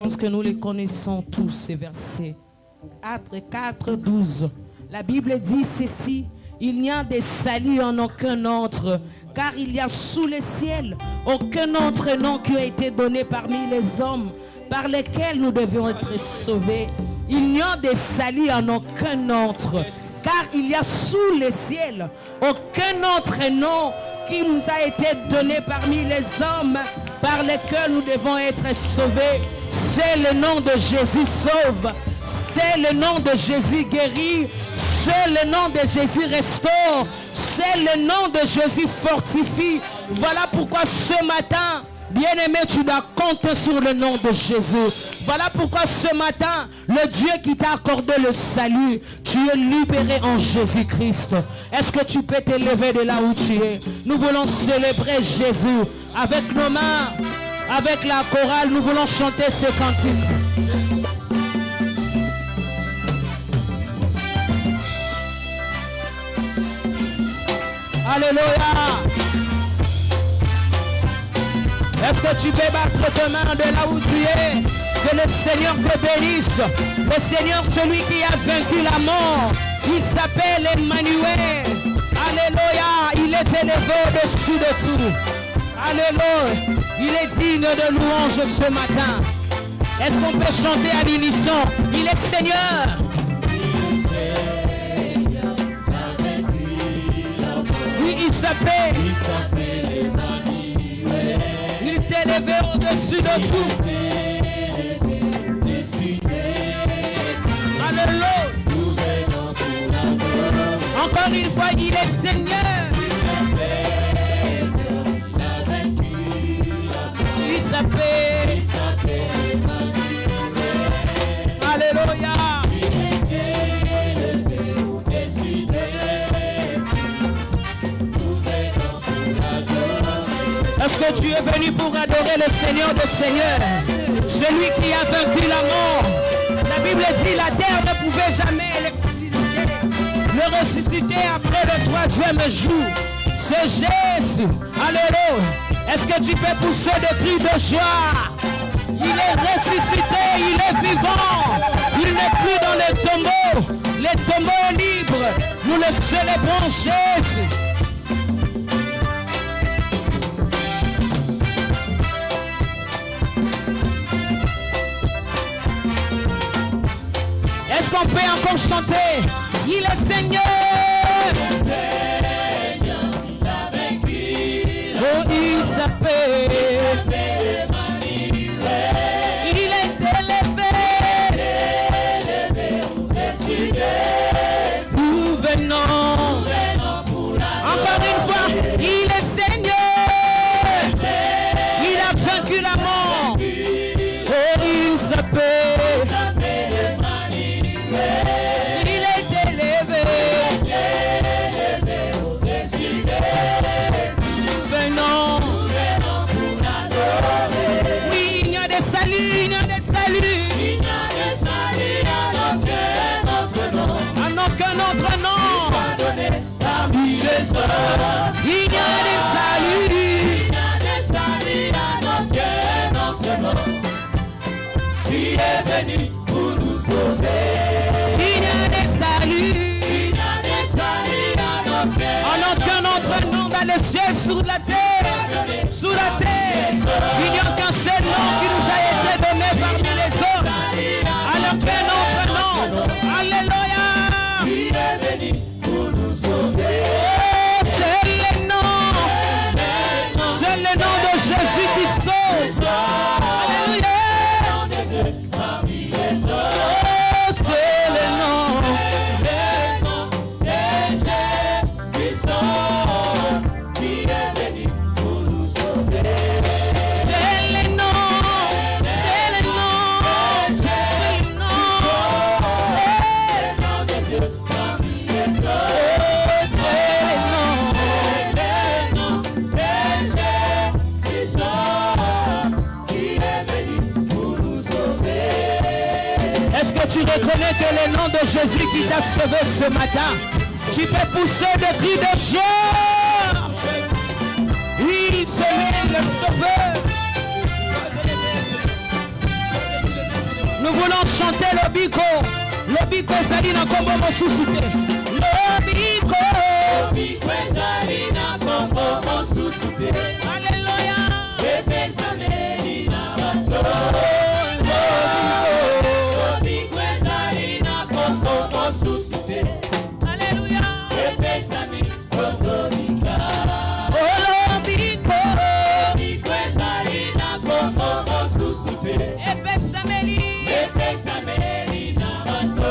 Je pense que nous les connaissons tous, ces versets. 4, 12. La Bible dit ceci: il n'y a de salut en aucun autre, car il y a sous le ciel aucun autre nom qui a été donné parmi les hommes, par lesquels nous devons être sauvés. Il n'y a de salut en aucun autre, car il y a sous le ciel aucun autre nom qui nous a été donné parmi les hommes, par lesquels nous devons être sauvés. C'est le nom de Jésus sauve. C'est le nom de Jésus guérit. C'est le nom de Jésus restaure. C'est le nom de Jésus fortifie. Voilà pourquoi ce matin, bien-aimé, tu dois compter sur le nom de Jésus. Voilà pourquoi ce matin, le Dieu qui t'a accordé le salut, tu es libéré en Jésus-Christ. Est-ce que tu peux t'élever de là où tu es? Nous voulons célébrer Jésus avec nos mains, avec la chorale. Nous voulons chanter ce cantique. Alléluia. Est-ce que tu peux battre tes mains de là où tu es? Que le Seigneur te bénisse. Le Seigneur, celui qui a vaincu la mort, il s'appelle Emmanuel. Alléluia. Il est élevé au-dessus de tout. Alléluia. Il est digne de louange ce matin. Est-ce qu'on peut chanter à l'unisson? Il est Seigneur. Oui, il s'appelle Emmanuel. Il est élevé au-dessus de tout. Alléluia. Encore une fois, il est Seigneur. Il s'appelle Alléluia. Est-ce que tu es venu pour adorer le Seigneur des Seigneurs, celui qui a vaincu la mort? La Bible dit la terre ne pouvait jamais le ressusciter après le troisième jour. C'est Jésus. Alléluia. Est-ce que tu peux pousser des cris de joie? Il est ressuscité, il est vivant. Il n'est plus dans les tombeaux. Les tombeaux libres. Nous le célébrons Jésus. Est-ce qu'on peut encore chanter? Il est Seigneur. Oh, il s'appelle Emmanuel. Il est élevé, nous venons. Encore une fois, il est Seigneur. Il a vaincu la mort. Oh, il s'appelle Emmanuel. Il est élevé. Oui, il y a des saluts, il y a des saluts. Il y a des saluts à aucun autre nom. Parmi les hommes. Il y a des saluts. Il y a des saluts à aucun autre nom. Qui est venu pour nous sauver. Il y a des saluts. Il y a des saluts à aucun autre nom dans le ciel, sur la terre. Sous la terre, il n'y a qu'un seul nom qui nous a été donné parmi les hommes. Alors aucun autre nom. Alléluia. Il est venu pour nous sauver. Oh, c'est le nom. C'est le nom de Jésus qui sauve. Alléluia. Oh, c'est le nom. Le nom de Jésus qui sauve. Qui est venu. Tu reconnais que le nom de Jésus qui t'a sauvé ce matin, tu peux pousser des cris de joie. Oui, c'est lui le sauveur. Nous voulons chanter le biko. Le biko ezali na kombo mosusu te. Le biko. Le biko ezali na kombo mosusu te. Alléluia. Epesa meri na bato. Le biko ezali na kombo mosusu te. Alléluia. Epesa meri kotonika. Le biko. Le biko ezali na kombo mosusu te. Epesa meri. Epesa meri na bato.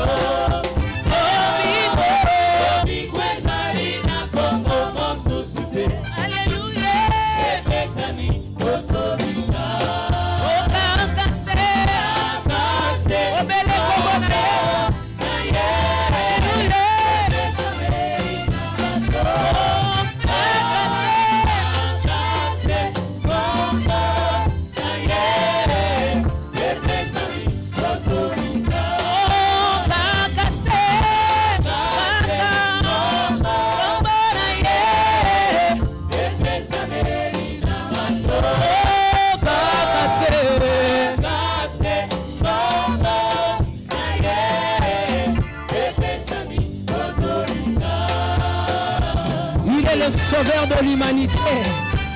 Sauveur de l'humanité,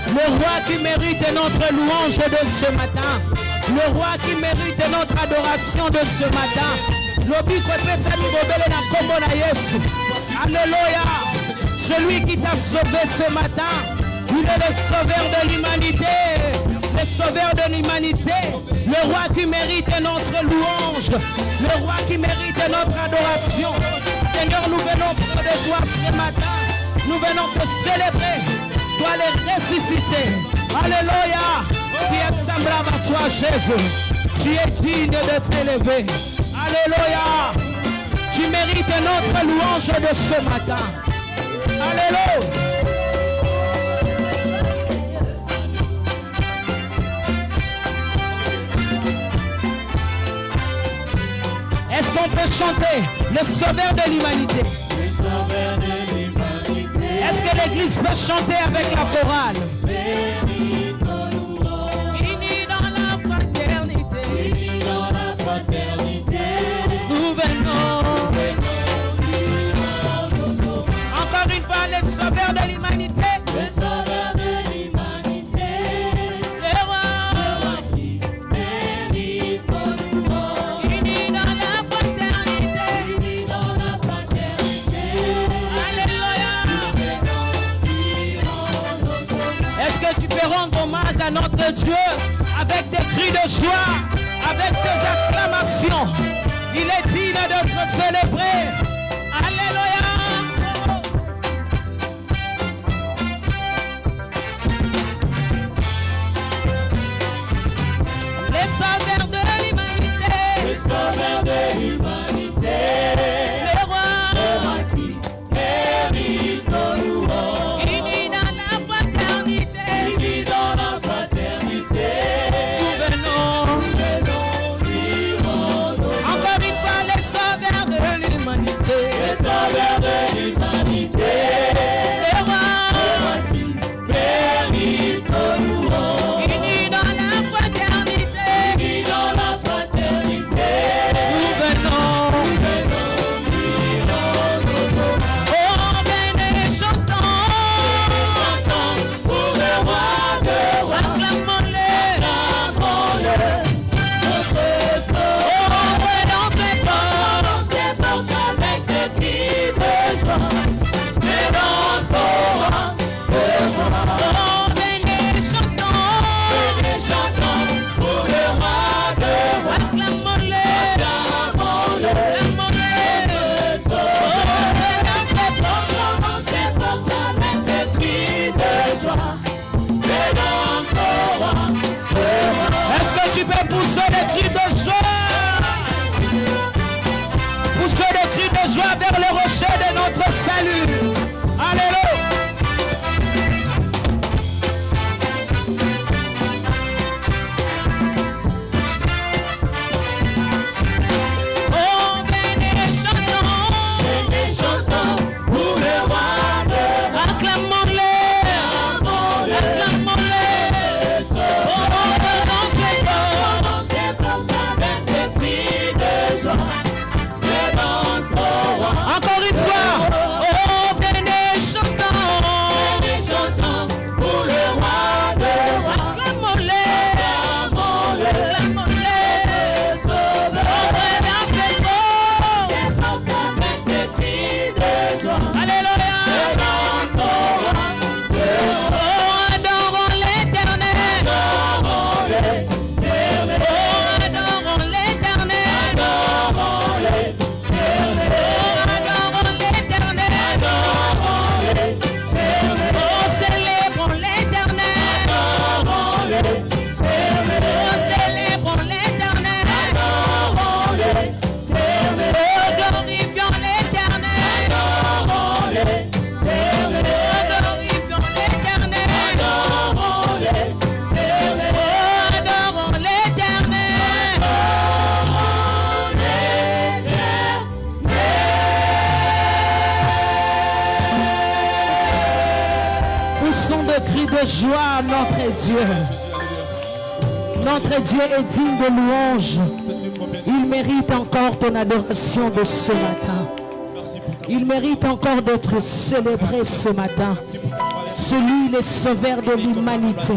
le roi qui mérite notre louange de ce matin, le roi qui mérite notre adoration de ce matin. Alléluia. Celui qui t'a sauvé ce matin, il est le sauveur de l'humanité, le sauveur de l'humanité, le roi qui mérite notre louange, le roi qui mérite notre adoration. Seigneur, nous venons près de toi ce matin. Nous venons te célébrer, toi les ressusciter. Alléluia. Qui est semblable à toi, Jésus. Tu es digne d'être élevé. Alléluia. Tu mérites notre louange de ce matin. Alléluia. Est-ce qu'on peut chanter le sauveur de l'humanité? Le sauveur de l'humanité. Est-ce que l'église peut chanter avec la chorale? Unis dans la fraternité. Unis dans la fraternité. Nous venons. Encore une fois, le sauveur de l'humanité. Le sauveur de l'humanité. Le roi qui mérite nos louanges. Unis dans la fraternité. Unis dans la fraternité. Alléluia. Est-ce que tu peux rendre hommage à notre Dieu avec des cris de joie, avec des acclamations? Il est digne d'être célébré. Alléluia. Les sauveurs de l'humanité. Les sauveurs de l'humanité. Le roi qui mérite nos louanges. Unis dans la fraternité. Unis dans la fraternité. Nous venons lui rendre. Encore une fois, les sauveurs de l'humanité. Les sauveurs de l'humanité. Le roi qui mérite nos louanges. Unis dans la fraternité. Unis dans la fraternité. Nous venons lui rendre. Oh, venez, chantons. Pour le roi de rois. Acclamons-le. Notre sort. Oh, voyons ses portes avec des cris de joie. Et dansons le roi. Oh, venez, chantons. Venez, chantons pour le roi de rois. Acclamons-le. Acclamons-le. Notre sort. Oh, ses portes avec des cris de joie. Et dansons le roi. Est-ce que tu peux pousser des cris de joie? Pousser des cris de joie vers le rocher de notre salut. Alléluia. crie de joie à notre Dieu. Notre Dieu est digne de louange. Il mérite encore ton adoration de ce matin. Il mérite encore d'être célébré ce matin. Celui, le sauveur de l'humanité.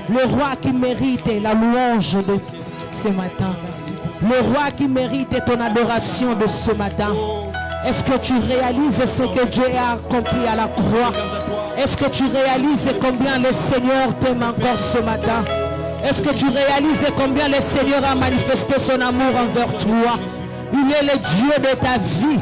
Le roi qui mérite la louange de ce matin. Le roi qui mérite ton adoration de ce matin. Est-ce que tu réalises ce que Dieu a accompli à la croix? Est-ce que tu réalises combien le Seigneur t'aime encore ce matin? Est-ce que tu réalises combien le Seigneur a manifesté son amour envers toi? Il est le Dieu de ta vie.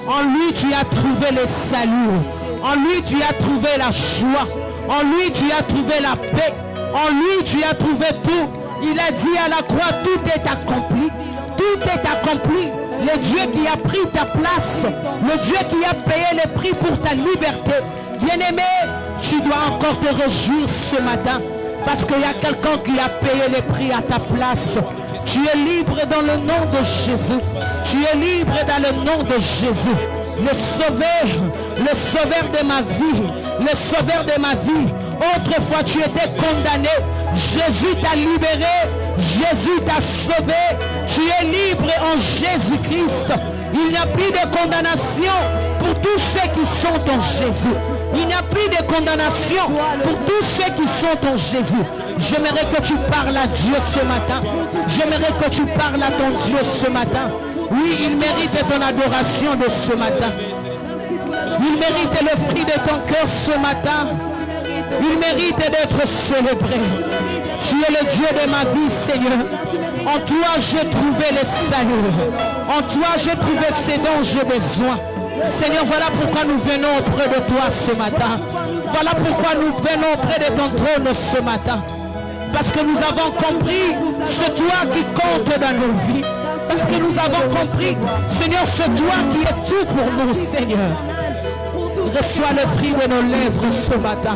En lui, tu as trouvé le salut. En lui, tu as trouvé la joie. En lui, tu as trouvé la paix. En lui, tu as trouvé tout. Il a dit à la croix, tout est accompli. Tout est accompli. Le Dieu qui a pris ta place. Le Dieu qui a payé le prix pour ta liberté. Bien-aimé, tu dois encore te réjouir ce matin. Parce qu'il y a quelqu'un qui a payé le prix à ta place. Tu es libre dans le nom de Jésus. Tu es libre dans le nom de Jésus. Le sauveur de ma vie. Le sauveur de ma vie. Autrefois tu étais condamné. Jésus t'a libéré. Jésus t'a sauvé. Tu es libre en Jésus-Christ. Il n'y a plus de condamnation pour tous ceux qui sont en Jésus. Il n'y a plus de condamnation pour tous ceux qui sont en Jésus. J'aimerais que tu parles à Dieu ce matin. J'aimerais que tu parles à ton Dieu ce matin. Oui, il mérite ton adoration de ce matin. Il mérite le prix de ton cœur ce matin. Il mérite d'être célébré. Tu es le Dieu de ma vie, Seigneur. En toi, j'ai trouvé le salut. En toi, j'ai trouvé ce dont j'ai besoin. Seigneur, voilà pourquoi nous venons auprès de toi ce matin. Voilà pourquoi nous venons auprès de ton trône ce matin. Parce que nous avons compris, c'est toi qui compte dans nos vies. Parce que nous avons compris, Seigneur, c'est toi qui es tout pour nous, Seigneur. Reçois le fruit de nos lèvres ce matin.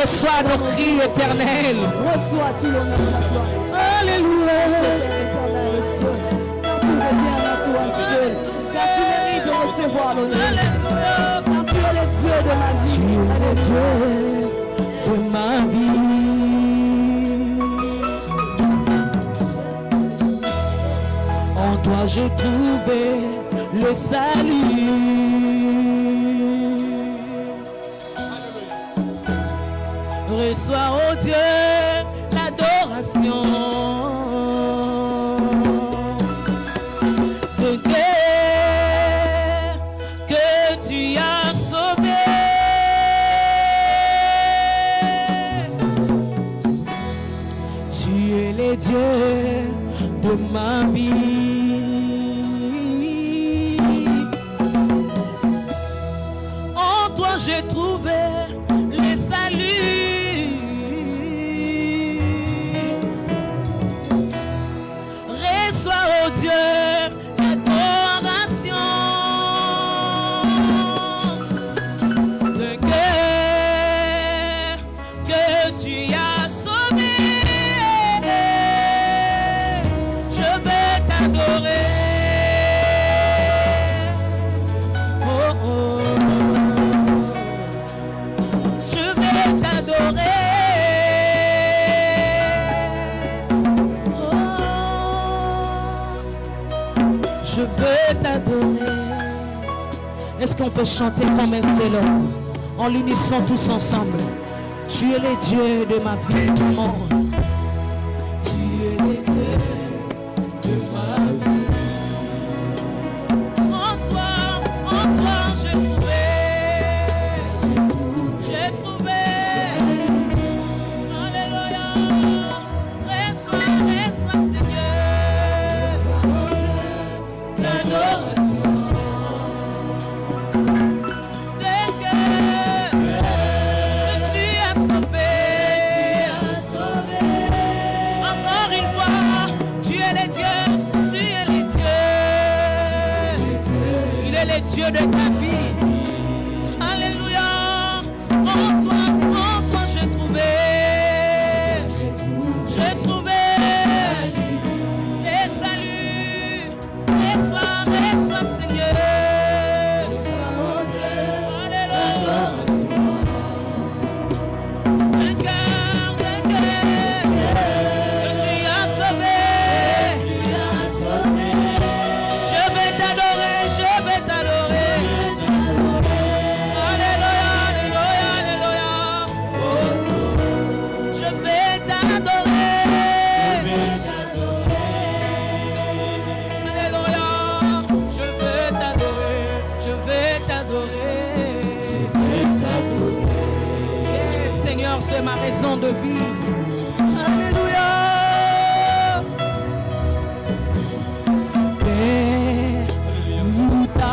Reçois nos cris éternels. Reçois tout le monde. Alléluia. Car tu mérites de recevoir l'honneur. Car tu es le Dieu de ma vie. Tu es le Dieu de ma vie. En toi j'ai trouvé le salut. Reçois, oh Dieu, l'adoration. De guerre que tu as sauvé. Tu es le Dieu de ma vie. En toi j'ai trouvé le salut. Reçois, oh Dieu, je veux t'adorer. Est-ce qu'on peut chanter comme un seul homme en l'unissant tous ensemble? Tu es le Dieu de ma vie. Oh. Tu es le Dieu de ma vie. En toi j'ai trouvé. J'ai trouvé. Alléluia. Reçois Seigneur. L'adoration. Dieu de ta vie. Alléluia. En toi j'ai trouvé. J'ai trouvé les saluts. Reçois Seigneur. Alléluia. es ma raison de vie. Alléluia. Père, nous t'adorons.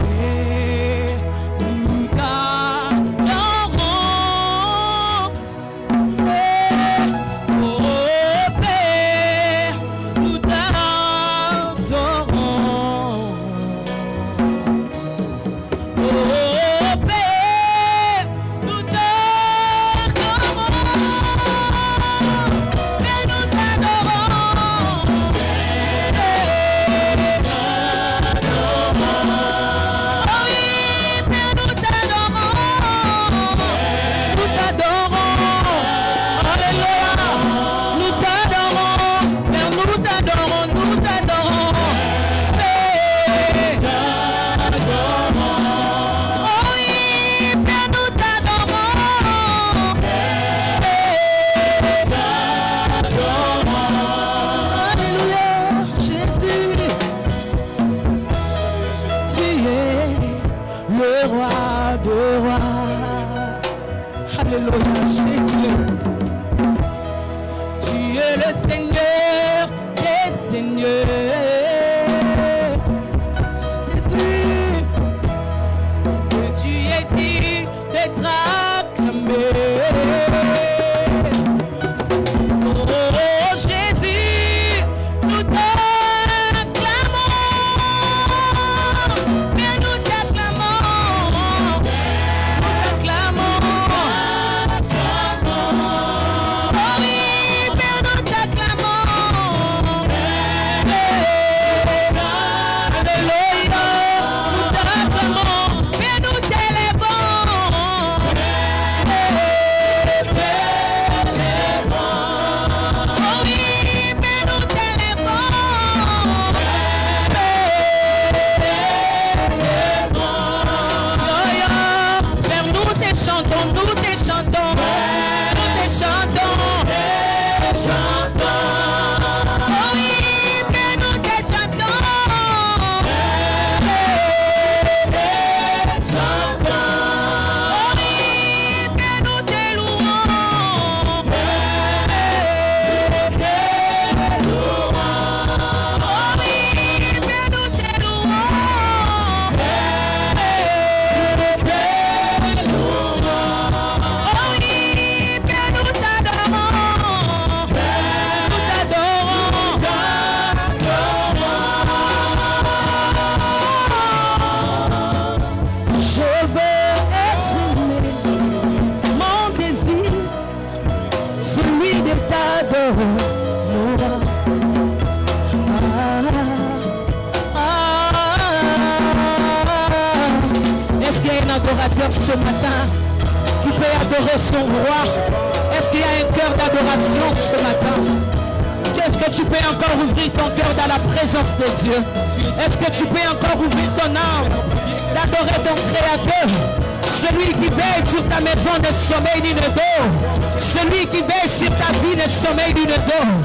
Père, nous t'adorons. Père, oh Père, nous t'adorons. Oh Père, nous t'adorons. Père, nous t'adorons. Oh oui, Père, nous t'adorons. Nous t'adorons. Alléluia. Nous t'adorons. Père, nous t'adorons. Nous t'adorons. Père, oh oui, Père, nous t'adorons. Alléluia, Jésus, tu es le roi de rois. Alléluia, Jésus, tu es le Seigneur des seigneurs. Jésus, que tu es digne d'être acclamé. Oh Jésus, nous t'acclamons. Père, nous t'acclamons. Nous t'acclamons. Oh oui, Père, nous t'acclamons. Alléluia, nous t'acclamons. Père, nous t'élèvons. Oh oui, Père, nous t'élèvons. Père, nous te chantons, nous te chantons, nous te chantons. Oh oui, Père, nous te chantons. Oh oui, Père, nous te louons. Oh oui, Père, nous te louons. Oh oui, Père, nous t'adorons. Nous t'adorons. Je veux exprimer mon désir, celui de t'adorer. Est-ce qu'il y a un adorateur ce matin qui peut adorer son roi? Est-ce qu'il y a un cœur d'adoration ce matin? Est-ce que tu peux encore ouvrir ton cœur dans la présence de Dieu? Est-ce que tu peux encore ouvrir ton âme d'adorer ton Créateur? Celui qui veille sur ta maison ne sommeille ni ne dort. Celui qui veille sur ta vie ne sommeille ni ne dort.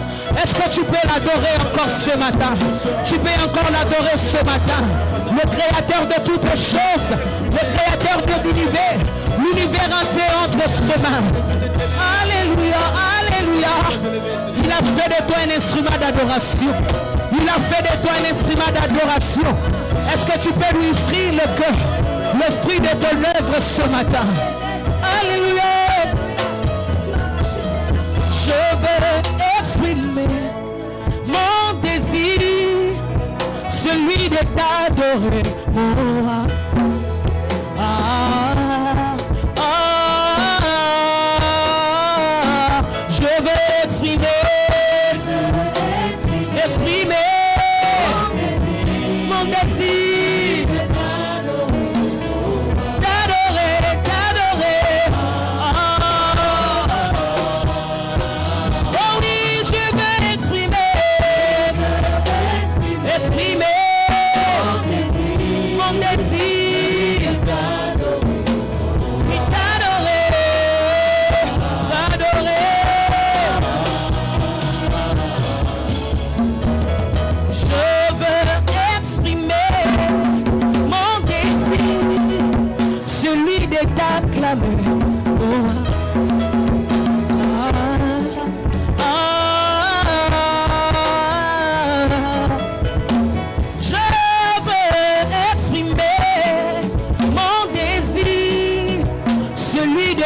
Est-ce que tu peux l'adorer encore ce matin? Tu peux encore l'adorer ce matin. Le Créateur de toutes choses, le Créateur de l'univers, l'univers entier entre ses mains. Alléluia, alléluia. Il a fait de toi un instrument d'adoration. Il a fait de toi un instrument d'adoration. Est-ce que tu peux lui offrir le cœur, le fruit de ton œuvre ce matin? Alléluia. Je veux exprimer mon désir, celui de t'adorer, mon roi. Je veux exprimer mon désir, t'adorer. Oh oui, je veux exprimer mon désir.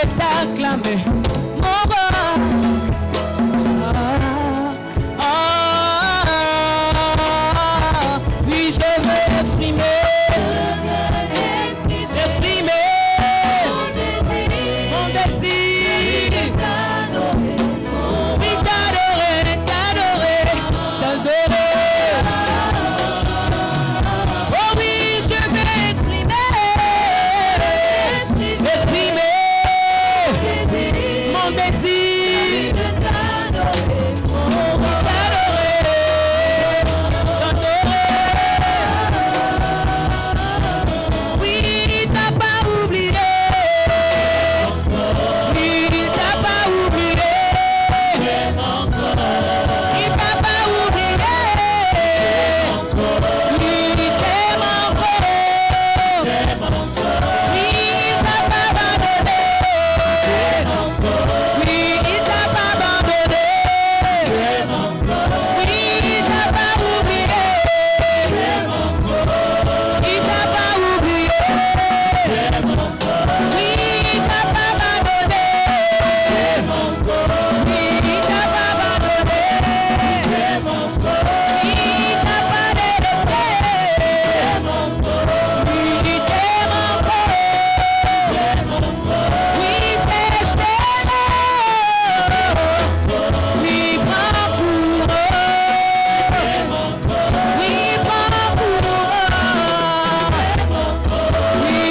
vais t'acclamer, mon roi. Oui, je vais exprimer mon désir. Oui, t'adorer. Oh oui, je vais exprimer mon désir. Oui, t'as pas oublié. Oui, t'as pas oublié. Il t'a pas oublié. Il t'aime encore. Oui, il t'a pas abandonné. Oui, il t'a pas abandonné. Oui, il t'a pas oublié. Il t'a pas oublié. Oui, il t'a pas abandonné. Oui, il t'a pas abandonné. Oui, il t'a pas délaissé. Oui, il t'aime encore. Oui, c'est je t'aime. Oui, prends pour eux. Oui, prends pour eux. Oui,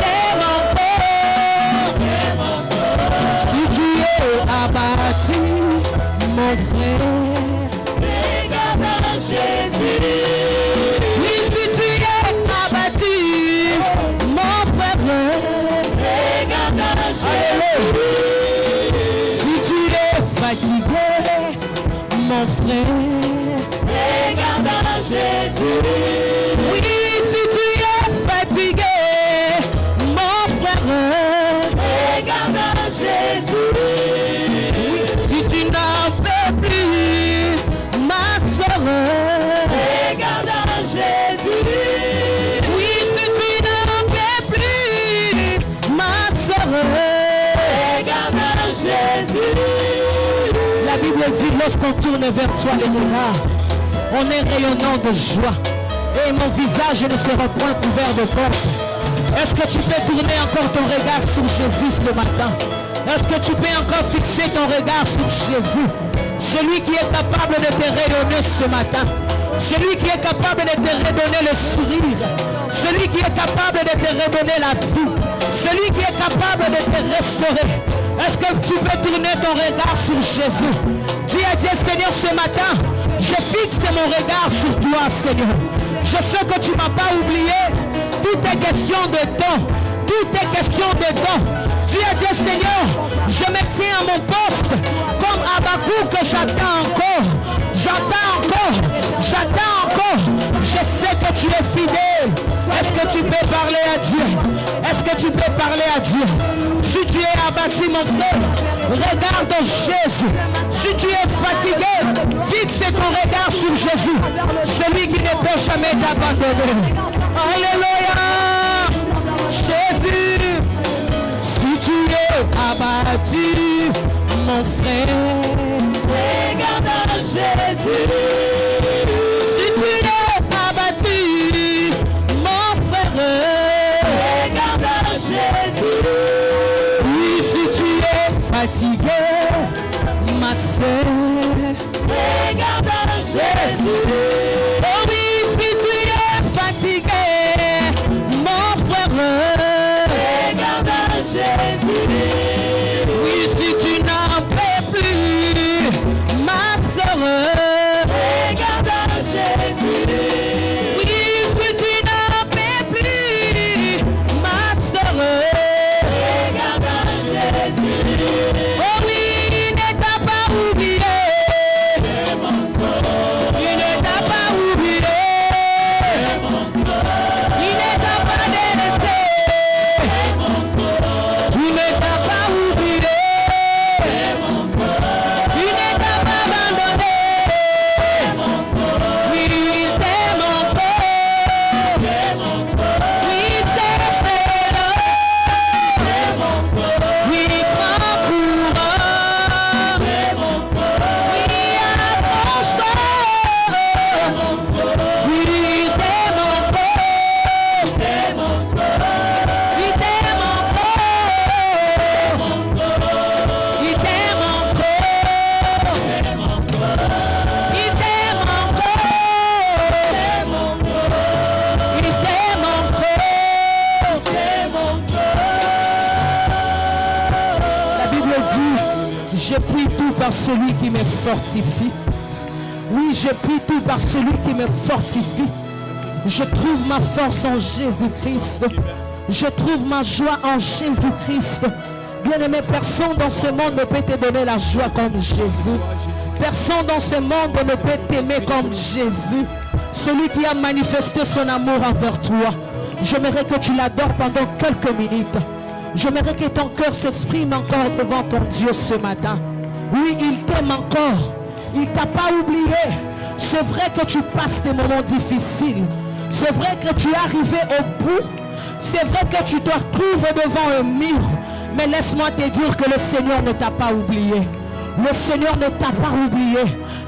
t'aime encore. Si tu es abattu, mon frère, Regarde Jésus. oui, si tu es abattu, mon frère, Regarde Jésus. si tu es fatigué, mon frère, Regarde Jésus. oui, si tu es fatigué, mon frère, Regarde Jésus. si tu n'en peux plus, ma soeur, Regarde Jésus. oui, si tu n'en peux plus, ma soeur, Regarde Jésus. la Bible dit, lorsqu'on tourne vers toi les regards, on est rayonnant de joie et mon visage ne sera point couvert de force. Est-ce que tu peux tourner encore ton regard sur Jésus ce matin? Est-ce que tu peux encore fixer ton regard sur Jésus? Celui qui est capable de te rayonner ce matin. Celui qui est capable de te redonner le sourire. Celui qui est capable de te redonner la vie. Celui qui est capable de te restaurer. Est-ce que tu peux tourner ton regard sur Jésus? Tu as dit, Seigneur, ce matin, je fixe mon regard sur toi, Seigneur. Je sais que tu ne m'as pas oublié. Tout est question de temps. Tout est question de temps. Tu as dit, Seigneur, je me tiens à mon poste comme Habakkuk que j'attends encore. J'attends encore. J'attends encore. Je sais que tu es fidèle. Est-ce que tu peux parler à Dieu? Est-ce que tu peux parler à Dieu? Si tu es abattu, mon frère, regarde Jésus. Si tu es fatigué, fixe ton regard sur Jésus. Celui qui ne peut jamais t'abandonner. Alléluia. Jésus. Si tu es abattu, mon frère, Regarde Jésus. si tu es abattu, mon frère, Regarde Jésus. oui, si tu es fatigué, ma soeur, Regarde Jésus. oh oui, si tu es fatigué, mon frère, Regarde Jésus. oui, si tu n'en peux plus, ma soeur, Regarde Jésus. oui, si tu n'en peux plus, ma soeur, Regarde Jésus. oh oui, il ne t'a pas oublié, il ne t'a pas Je prie tout par celui qui me fortifie. Oui, je prie tout par celui qui me fortifie. Je trouve ma force en Jésus-Christ. Je trouve ma joie en Jésus-Christ. Bien-aimé, personne dans ce monde ne peut te donner la joie comme Jésus. Personne dans ce monde ne peut t'aimer comme Jésus. Celui qui a manifesté son amour envers toi. J'aimerais que tu l'adores pendant quelques minutes. J'aimerais que ton cœur s'exprime encore devant ton Dieu ce matin. Oui, il t'aime encore. Il ne t'a pas oublié. C'est vrai que tu passes des moments difficiles. C'est vrai que tu es arrivé au bout. C'est vrai que tu te retrouves devant un mur. Mais laisse-moi te dire que le Seigneur ne t'a pas oublié. Le Seigneur ne t'a pas oublié.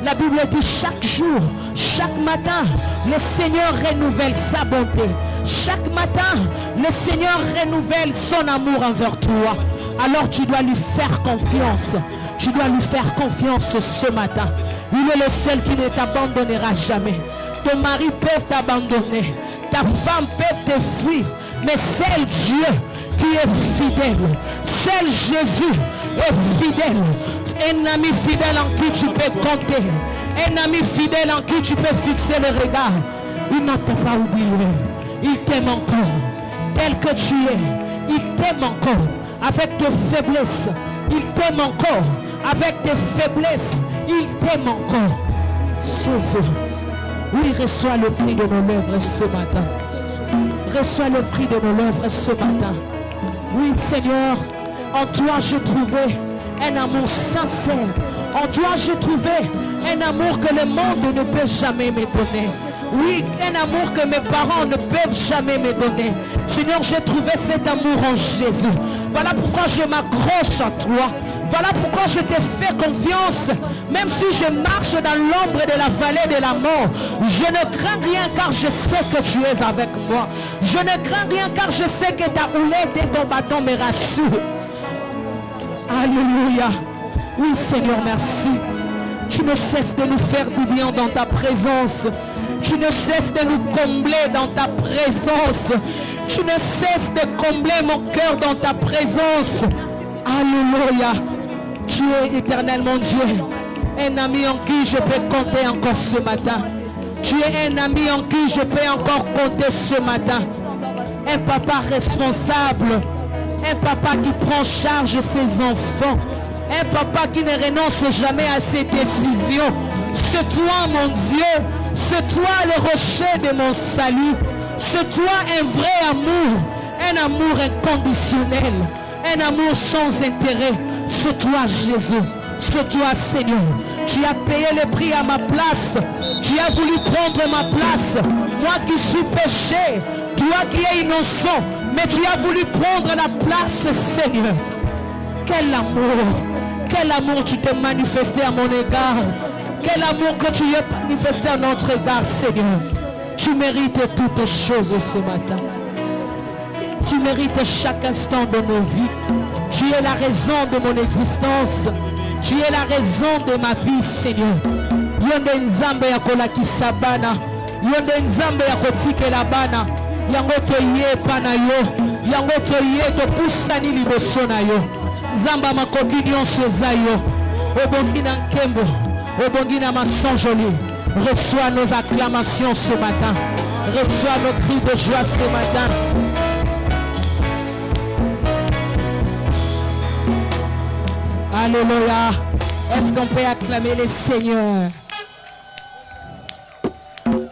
La Bible dit chaque jour, chaque matin, le Seigneur renouvelle sa bonté. Chaque matin, le Seigneur renouvelle son amour envers toi. Alors tu dois lui faire confiance. Tu dois lui faire confiance ce matin. Il est le seul qui ne t'abandonnera jamais. Ton mari peut t'abandonner. Ta femme peut te fuir. Mais seul Dieu qui est fidèle. Seul Jésus est fidèle. Un ami fidèle en qui tu peux compter. Un ami fidèle en qui tu peux fixer le regard. Il ne t'a pas oublié. Il t'aime encore. Tel que tu es. Il t'aime encore. Avec tes faiblesses. Il t'aime encore. Avec tes faiblesses. Il t'aime encore. Jésus. Oui, reçois le prix de nos lèvres ce matin. Reçois le prix de nos lèvres ce matin. Oui, Seigneur, en toi j'ai trouvé un amour sincère. En toi j'ai trouvé un amour que le monde ne peut jamais me donner. Oui, un amour que mes parents ne peuvent jamais me donner. Seigneur, j'ai trouvé cet amour en Jésus. Voilà pourquoi je m'accroche à toi. Voilà pourquoi je te fais confiance. Même si je marche dans l'ombre de la vallée de la mort, je ne crains rien car je sais que tu es avec moi. Je ne crains rien car je sais que ta houlette et ton bâton me rassurent. Alléluia. Oui, Seigneur, merci. Tu ne cesses de nous faire du bien dans ta présence. Tu ne cesses de nous combler dans ta présence. Tu ne cesses de combler mon cœur dans ta présence. Alléluia. Tu es éternellement Dieu. Un ami en qui je peux compter encore ce matin. Tu es un ami en qui je peux encore compter ce matin. Un papa responsable. Un papa qui prend charge de ses enfants. Un papa qui ne renonce jamais à ses décisions. C'est toi mon Dieu. C'est toi le rocher de mon salut. C'est toi un vrai amour. Un amour inconditionnel. Un amour sans intérêt. C'est toi Jésus. C'est toi Seigneur. Tu as payé le prix à ma place. Tu as voulu prendre ma place. Moi qui suis péché. Toi qui es innocent. Mais tu as voulu prendre la place Seigneur. Quel amour. Quel amour tu t'es manifesté à mon égard. Quel amour que tu as manifesté à notre égard, Seigneur. Tu mérites toutes choses ce matin. Tu mérites chaque instant de nos vies. Tu es la raison de mon existence. Tu es la raison de ma vie, Seigneur. Yonde nzambe ya kolakisa bana. Yonde nzambe ya kotikela bana. Yango toye pana yo. Yango toye topusani liboso na yo. Nzamba makoki nyonso eza yo. Obongi na nkembo. Obongi na masanjoli. Reçois nos acclamations ce matin. Reçois nos cris de joie ce matin. Alléluia. Est-ce qu'on peut acclamer le Seigneur?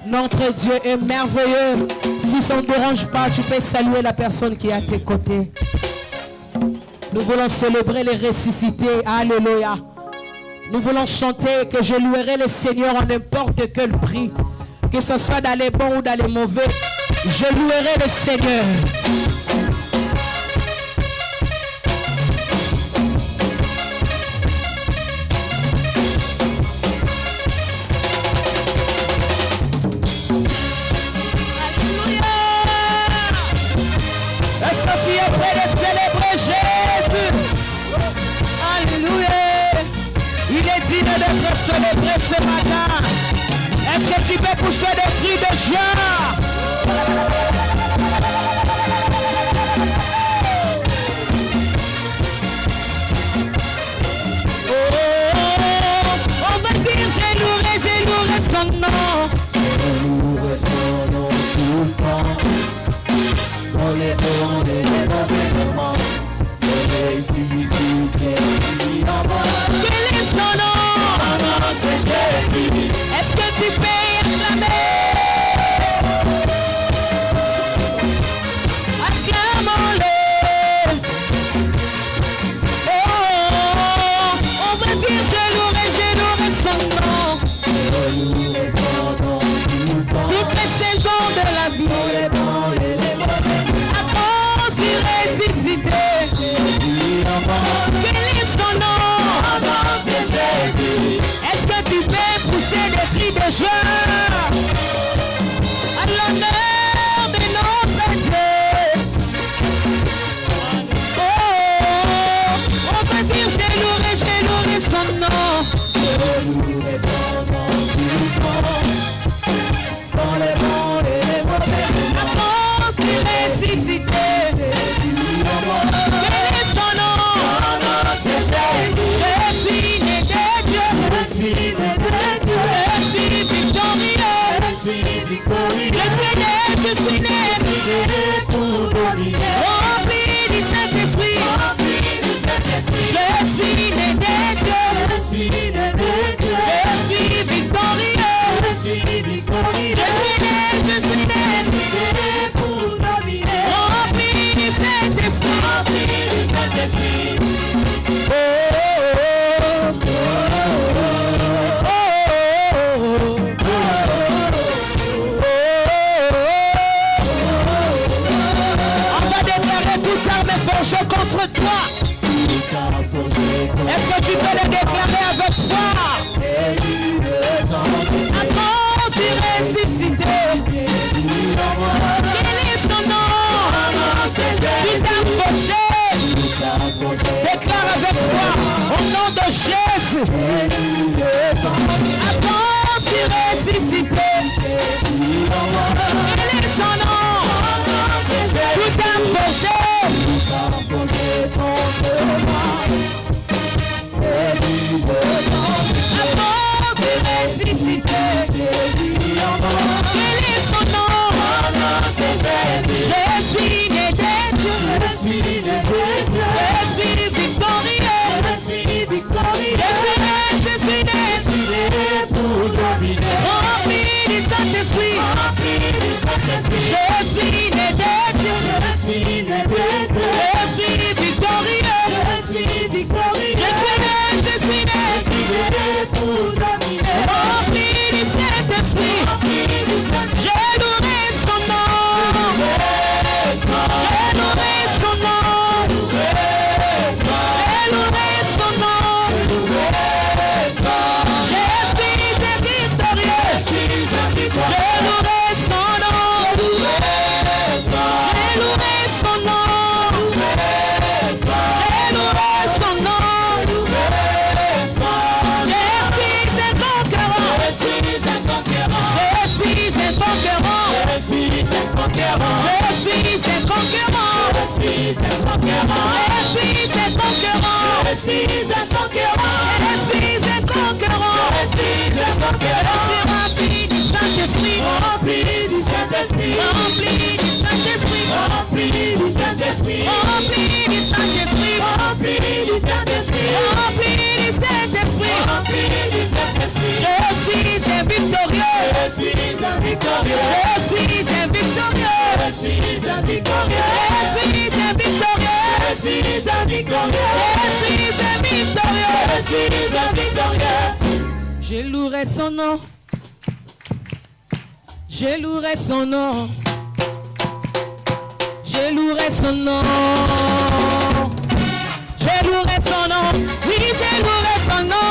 Notre Dieu est merveilleux. Si ça ne dérange pas, tu peux saluer la personne qui est à tes côtés. Nous voulons célébrer les ressuscités. Alléluia. Nous voulons chanter que je louerai le Seigneur en n'importe quel prix. Que ce soit dans les bons ou dans les mauvais. Je louerai le Seigneur. Est-ce que tu es prêt de célébrer Jésus? Alléluia. Il est digne d'être célébré ce matin. Est-ce que tu peux pousser des cris de joie? pouvez le déclarer avec foi. Avant de ressusciter. Quel est son nom? Tout approché. Déclare avec foi au nom de Jésus. Avant de ressusciter. Quel est son nom? Tout approché. Avant de ressusciter. Quel est son nom? Je suis né de Dieu. Je suis victorieux. Je suis né pour dominer. Rempli du Saint-Esprit. Je suis né de Dieu. Je suis victorieux. Je suis né pour dominer. Rempli du Saint-Esprit. Je louerai son nom. Je louerai son nom. Je louerai son nom. Je suis victorieux. Je louerai son nom. Je louerai son nom. Je louerai son nom. Je suis un conquérant. Je suis un conquérant. Je suis un conquérant. Je suis un conquérant. Je suis un conquérant. Je suis un conquérant. Je suis un conquérant. Je suis un conquérant. Je suis un conquérant. Je suis un conquérant. Je suis rempli du Saint-Esprit. Rempli du Saint-Esprit. Rempli du Saint-Esprit. Rempli du Saint-Esprit. Rempli du Saint-Esprit. Rempli du Saint-Esprit. Rempli du Saint-Esprit. Rempli du Saint-Esprit. Je suis un victorieux. Je suis un victorieux. Je suis un victorieux. Je suis un victorieux. Je suis un victorieux. Je suis un victorieux. Je suis un victorieux. Je suis un victorieux. Je louerai son nom. Je louerai son nom. Je louerai son nom. Je louerai son nom. Oui, je louerai son nom.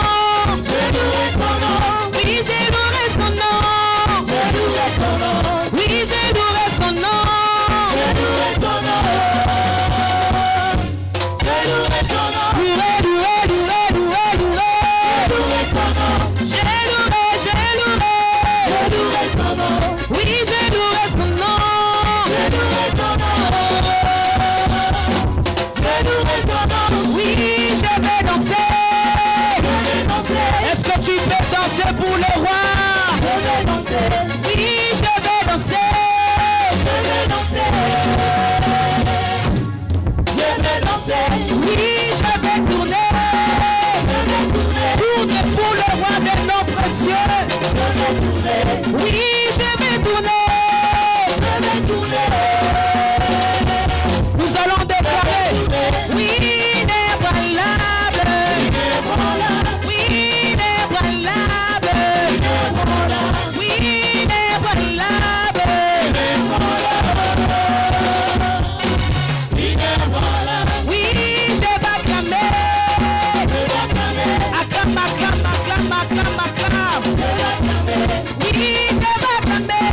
Je louerai son nom. Oui, je louerai son nom. Je louerai son nom. Oui, je louerai son nom. Je louerai son nom. Je louerai son nom. Louer, louer, louer, louer, louer. Je louerai son nom. Je louerai, je louerai. Je louerai son nom. Oui, je louerai son nom. Je louerai son nom. Je louerai son nom. Oui, je vais danser. Je vais danser. Est-ce que tu peux danser pour le roi? Je vais danser. Oui, je vais danser. Je vais danser. Je vais danser. Oui, je vais tourner. Je vais tourner. Tourner pour le roi de notre Dieu. Je vais tourner. Oui, je vais tourner. Je vais tourner. Nous allons déclarer. Oui, inébranlable. Oui, inébranlable. Oui, inébranlable. Oui, je vais acclamer. Acclame, acclame, acclame, acclame, acclame. Oui, je vais acclamer.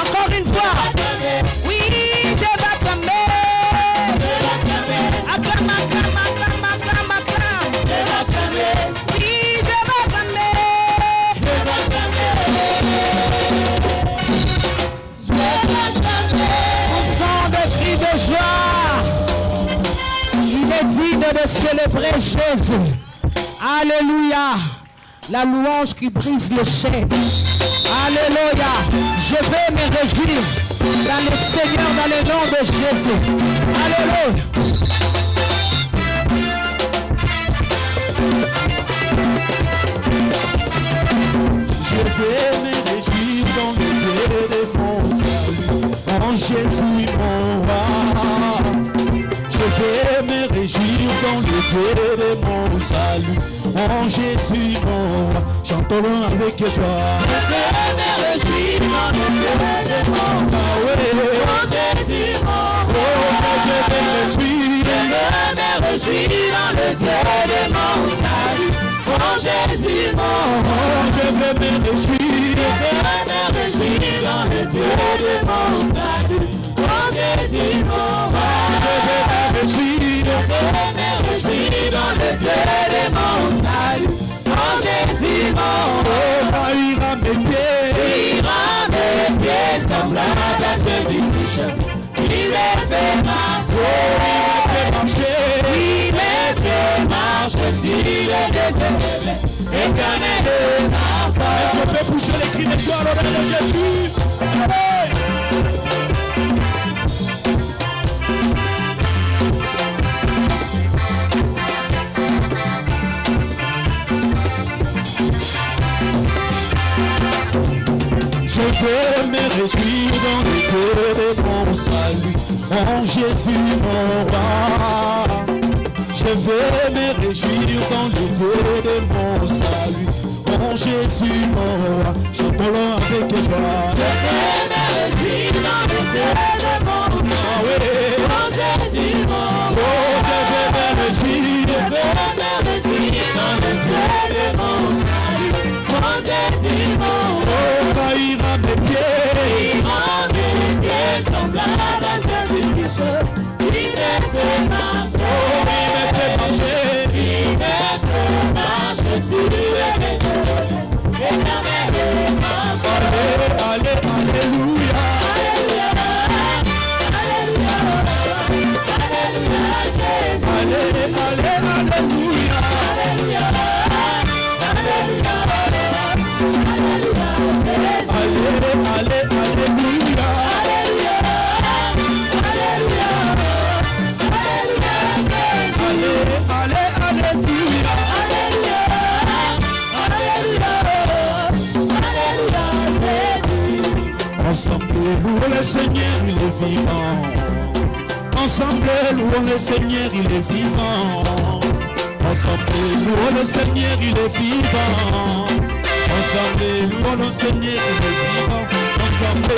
Encore une fois. Oui, je vais acclamer. Acclame, acclame, acclame, acclame, acclame. Oui, je vais acclamer. On sent des cris de joie. Il est digne de célébrer Jésus. Alléluia. La louange qui brise le chêne. Alléluia. Je vais me réjouir dans le Seigneur, dans le nom de Jésus. Alléluia. Je vais me réjouir dans le Dieu de mon salut, en Jésus mon roi. Je vais me réjouir dans le Dieu de mon salut, en Jésus mon roi. Chantons avec joie. Je vais me réjouir dans le Dieu de mon salut, en Jésus mon roi. Oh, je vais me réjouir. me réjouir dans le Dieu de mon salut. Oh Jésus mon roi, je veux me réjouir. Je veux me réjouir dans le Dieu de mon salut. Oh Jésus mon roi, je veux me réjouir. Je veux me réjouir dans le Dieu de mon salut. Oh Jésus mon roi, ira mes pieds semblables à ceux du biche. Il les fait marcher, il les fait marcher sur le désert. Éternel de ma foi. Est-ce qu'on peut pousser les cris de gloire au nom de Jésus? Allez! Je veux me réjouir dans le Dieu de mon salut, en Jésus mon roi. Je veux me réjouir dans le Dieu de mon salut, en Jésus mon roi. Chantons-le avec joie. Je veux me réjouir dans le Dieu de mon salut, en Jésus mon roi. Oh, je veux me réjouir. Je veux me réjouir dans le Dieu de mon salut, en Jésus mon roi. Il rend mes pieds semblables à ceux du biche. Il me fait marcher, il me fait marcher sur le désert. Éternel de ma foi. Allez, alléluia. Alléluia, alléluia, alléluia, Jésus. Allez, alléluia. Alléluia, alléluia, alléluia, Jésus. Allez, alléluia. Alléluia, alléluia, alléluia, Jésus. Allez, alléluia. Alléluia, alléluia, alléluia, Jésus. Ensemble, louons le Seigneur, il est vivant. Ensemble, louons le Seigneur, il est vivant. Ensemble, louons le Seigneur, il est vivant. Ensemble, louons le Seigneur, il est vivant. Ensemble,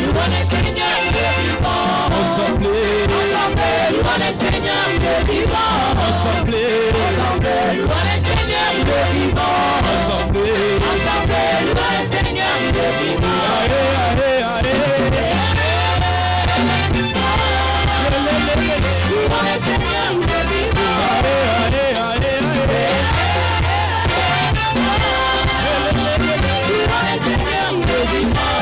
louons le Seigneur, il est vivant. Ensemble, louons le Seigneur, il est vivant. Ensemble, louons le Seigneur, il est vivant. Ensemble, louons le Seigneur, il est vivant. Allez, allez, allez. Louons le Seigneur, il est vivant. Allez, allez, allez, allez. Louons le Seigneur, il est vivant.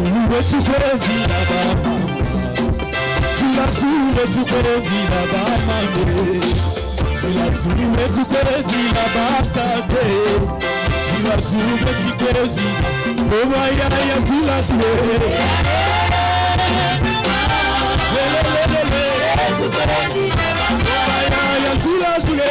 Loué tu crazy là-bas. Sur la soule tu crazy là-bas. Sur la soule tu crazy là-bas. Sur la soule tu crazy. Oh my God, sur la soule. Sur la soule.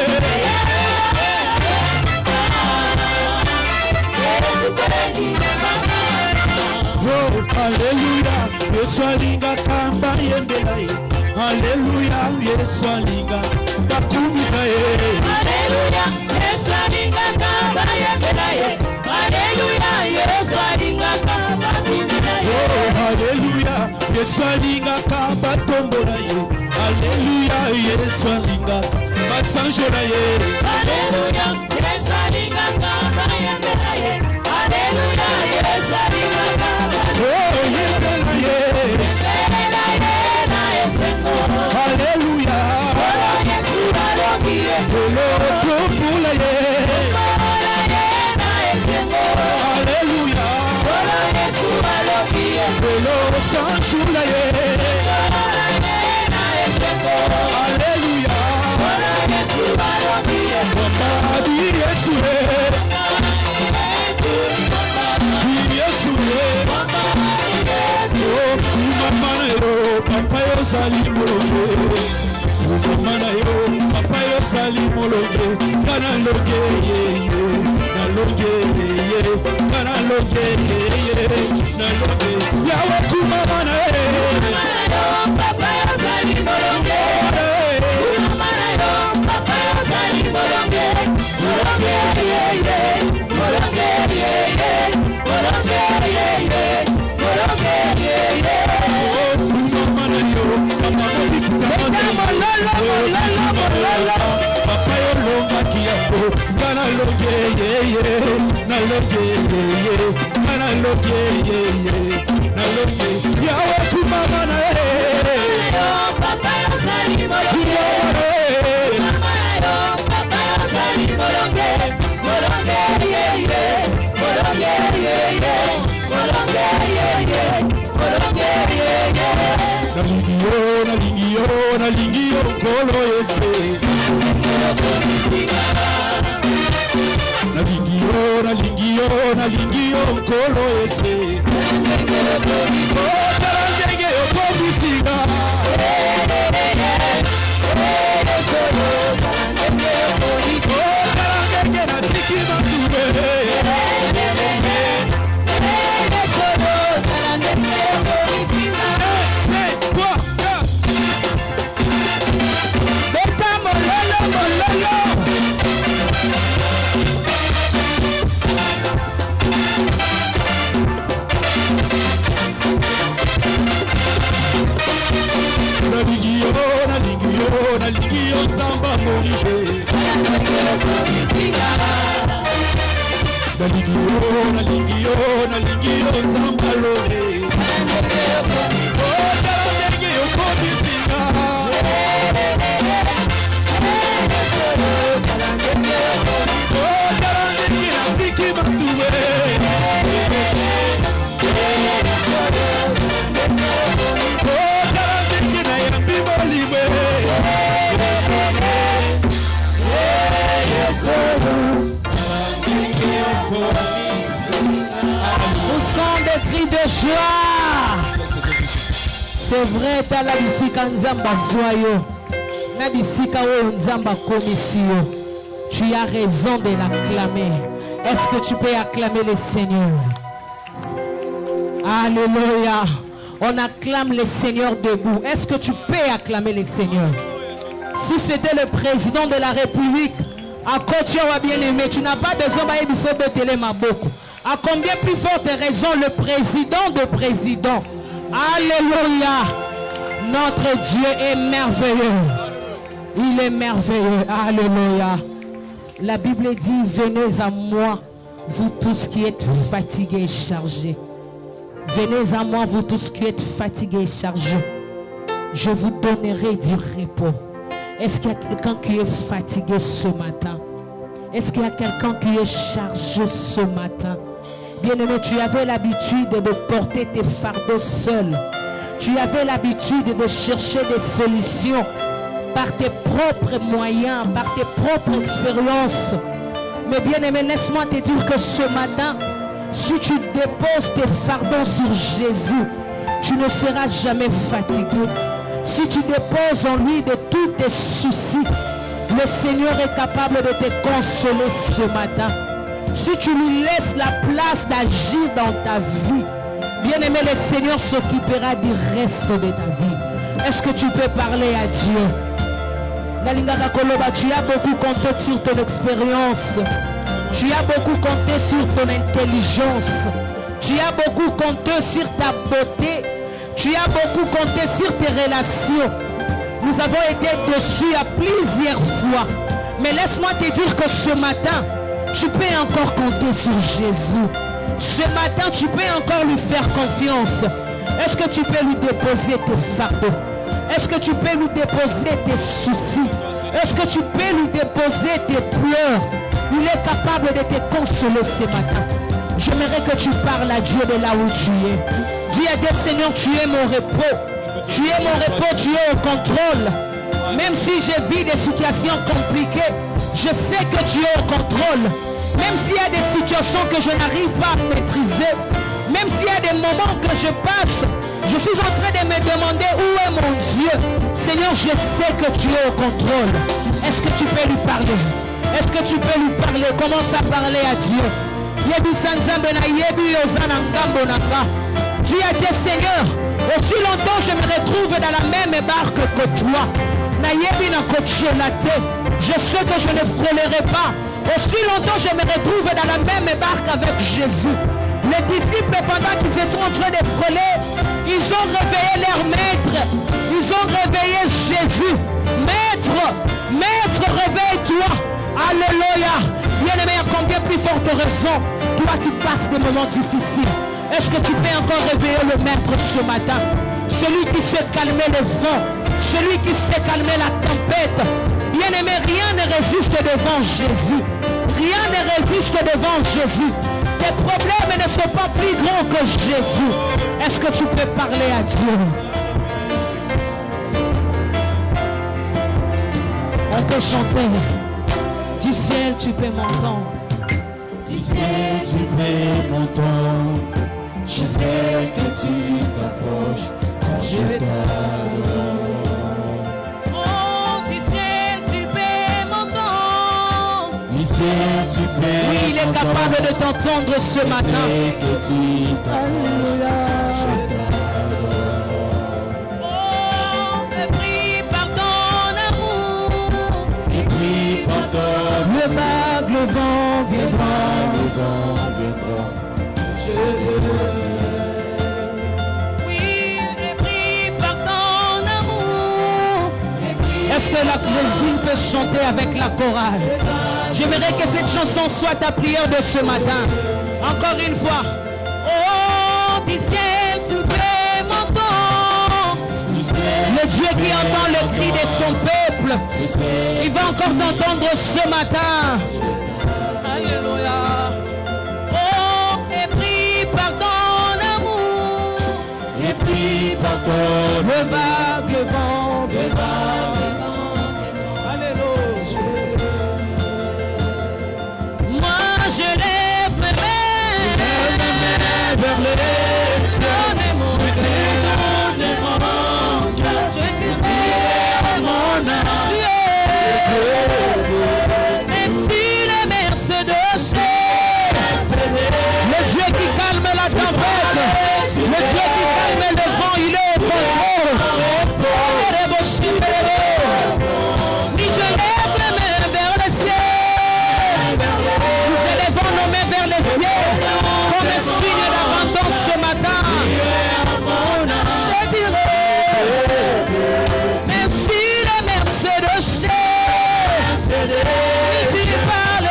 Oh, alléluia, Yesu alinga kamba yembela ye. Alléluia, Yesu alinga bakumisa ye. Alléluia, Yesu alinga kamba yembela ye. Alléluia, Yesu alinga kamba yembela ye. Oh, alléluia, Yesu alinga kamba tombola ye. Alléluia, Yesu alinga basanjola ye. Alléluia, Yesu alinga kamba yembela ye. Alléluia, Yesu alinga kamba. Oh, yembela ye. Yembela ye na esengo. Alléluia. Olo Yesu aloki ye. Olo tombula ye. Olo ye na esengo. Alléluia. Olo Yesu aloki ye. Olo sanjola ye. Olo ye na esengo. Alléluia. Olo Yesu aloki ye. Babi Yesu ye. Yesu ye. Oh, mama na yo, papa yo sali mologe. Oh, mama na yo, papa yo sali mologe. Kana loge ye ye, na loge ye ye, kana loge ye ye, na loge. Yawe kumama na ye. Mama na yo, papa yo sali mologe. Mama na yo, papa yo sali mologe. Mologe ye ye, mologe ye ye, mologe ye ye, mologe ye ye. Oh, mama na yo, papa yo papa yolonga kiyango kana loge yeye na loge yeye kana loge yeye na loge yawe kumama na yeye papa yosali molonge mama yo papa yosali molonge molonge yeye molonge yeye molonge yeye molonge yeye nalingi yo nkolo ese nalingi yo nkolo ese otala ndenge yokomisinga otala ndenge natiki matube nalingi yo nzamba morise nalingi yo nzamba lole otala ndenge yokomisinga otala ndenge natiki matube Nous sommes des cris de joie. C'est vrai, t'as la bisika nzamba zoyo. Na bisika o nzamba komisio. Tu as raison de l'acclamer. Est-ce que tu peux acclamer le Seigneur? Alléluia. On acclame le Seigneur debout. Est-ce que tu peux acclamer le Seigneur? Si c'était le président de la République, à côté bien-aimé, tu n'as pas besoin de télé maboko. À combien plus forte raison le président de président? Alléluia. Notre Dieu est merveilleux. Il est merveilleux. Alléluia. La Bible dit, venez à moi, vous tous qui êtes fatigués et chargés. Venez à moi, vous tous qui êtes fatigués et chargés. Je vous donnerai du repos. Est-ce qu'il y a quelqu'un qui est fatigué ce matin? Est-ce qu'il y a quelqu'un qui est chargé ce matin? Bien-aimé, tu avais l'habitude de porter tes fardeaux seul. Tu avais l'habitude de chercher des solutions par tes propres moyens, par tes propres expériences. Mais bien-aimé, laisse-moi te dire que ce matin, si tu déposes tes fardeaux sur Jésus, tu ne seras jamais fatigué. Si tu déposes en lui de tous tes soucis, le Seigneur est capable de te consoler ce matin. Si tu lui laisses la place d'agir dans ta vie, bien-aimé, le Seigneur s'occupera du reste de ta vie. Est-ce que tu peux parler à Dieu? Tu as beaucoup compté sur ton expérience. Tu as beaucoup compté sur ton intelligence. Tu as beaucoup compté sur ta beauté. Tu as beaucoup compté sur tes relations. Nous avons été dessus à plusieurs fois. Mais laisse-moi te dire que ce matin, tu peux encore compter sur Jésus. Ce matin, tu peux encore lui faire confiance. Est-ce que tu peux lui déposer tes fardeaux? Est-ce que tu peux lui déposer tes soucis? Est-ce que tu peux lui déposer tes pleurs? Il est capable de te consoler ce matin. J'aimerais que tu parles à Dieu de là où tu es. Dis à Dieu, Seigneur, tu es mon repos. Tu es mon repos, tu es au contrôle. Même si je vis des situations compliquées, je sais que tu es au contrôle. Même s'il y a des situations que je n'arrive pas à maîtriser, même s'il y a des moments que je passe, je suis en train de me demander où est mon Dieu. Seigneur, je sais que tu es au contrôle. Est-ce que tu peux lui parler? Est-ce que tu peux lui parler? Commence à parler à Dieu. Dis à Dieu, Seigneur, aussi longtemps je me retrouve dans la même barque que toi. Je sais que je ne frôlerai pas. Aussi longtemps je me retrouve dans la même barque avec Jésus. Les disciples, pendant qu'ils étaient en train de frôler, ils ont réveillé leur maître. Ils ont réveillé Jésus. Maître, plus forte raison, toi qui passes des moments difficiles, est-ce que tu peux encore réveiller le maître ce matin? Celui qui sait calmer le vent, celui qui sait calmer la tempête. Bien-aimé, rien ne résiste devant Jésus. Rien ne résiste devant Jésus. Tes problèmes ne sont pas plus grands que Jésus. Est-ce que tu peux parler à Dieu? On peut chanter. Du ciel, tu peux m'entendre. Du ciel, tu peux m'entendre. Je sais que tu t'approches quand je t'adore. Oh, du ciel, tu peux m'entendre. Du ciel, tu peux Oui, il est capable de t'entendre ce matin. Je sais que tu t'approches quand je t'adore. Oh, et prie par ton amour. Et prie par ton Le vague, le vent viendra. le vent viendra. Oui, et prie par ton amour. Est-ce que la voisine peut chanter avec la chorale? J'aimerais que cette chanson soit ta prière de ce matin. Encore une fois. Oh, du ciel, tu peux m'entendre. Le Dieu qui entend le cri de son peuple, il va encore t'entendre ce matin. Alléluia. Oh, et prie par ton amour. Et prie par ton Le vague, le vent, le vague. Alléluia. Moi, je lève mes mains vers les cieux. Donne mon cœur. Je dirai à mon âme, même si les mers se déchirent, le Dieu qui calme la tempête, le Dieu qui calme le vent, il est au contrôle. Ni je lève les mains vers le ciel. Nous élevons nos mains vers le ciel comme un signe d'abandon ce matin. Je dirai, même si les mers se déchirent, tu parles.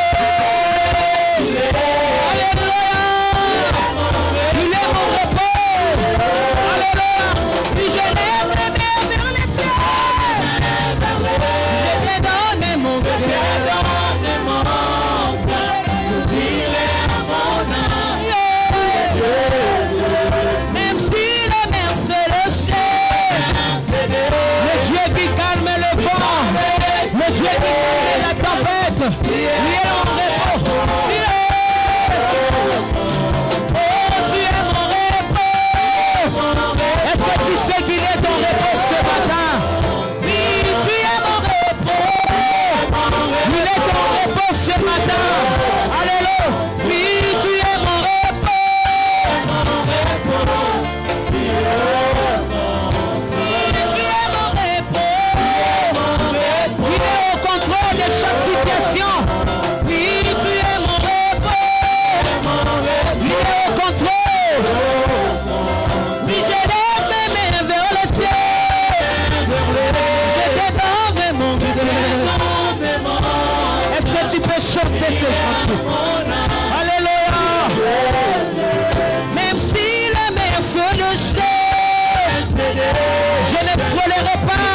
Alléluia. Il est mon repos. Alléluia. Puis je lève les mains vers le ciel. Je te donne mon cœur. Même si les mers se déchirent, le Dieu qui calme le vent, le Dieu qui calme la tempête, il est en repos. Oh, tu es mon repos. Est-ce que tu sais qu'il est ton repos ce matin? Oui, tu es mon repos. Il est ton repos ce matin. Alléluia. Oui, tu es mon repos. Tu es mon repos. Il est au contrôle de chaque situation. Oui, tu es mon repos. Il est au contrôle. Oui, je lève mes mains vers le ciel. Je te donne mon cœur. Est-ce que tu peux chanter ce chant? Alléluia. Même si la mer se déchire, je ne frôlerai pas.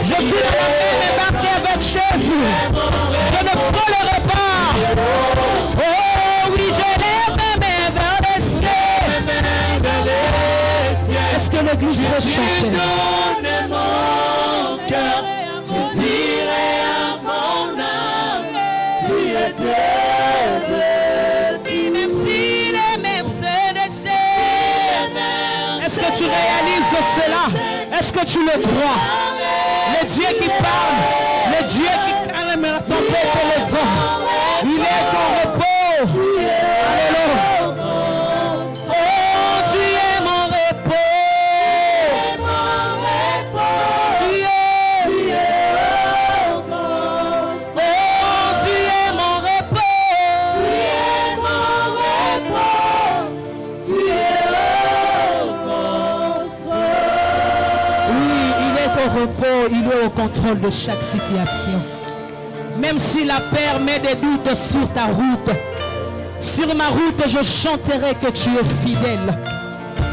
Je suis dans la mer embarqué avec Jésus. Je ne frôlerai pas. Oh oui, je lève mes mains vers le ciel. Est-ce que l'église peut chanter? Donne mon cœur, je dirai à mon âme, tu étais Même si les mers se déchirent, est-ce que tu réalises cela? Est-ce que tu le crois? Le Dieu qui parle, le Dieu qui calme la tempête et le vent, il est ton repos. Alléluia. Oh, tu es mon repos. Tu es. Oh, tu es mon repos. Oui, il est au repos, il est au contrôle de chaque situation. Même si la peur met des doutes sur ta route, sur ma route, je chanterai que tu es fidèle.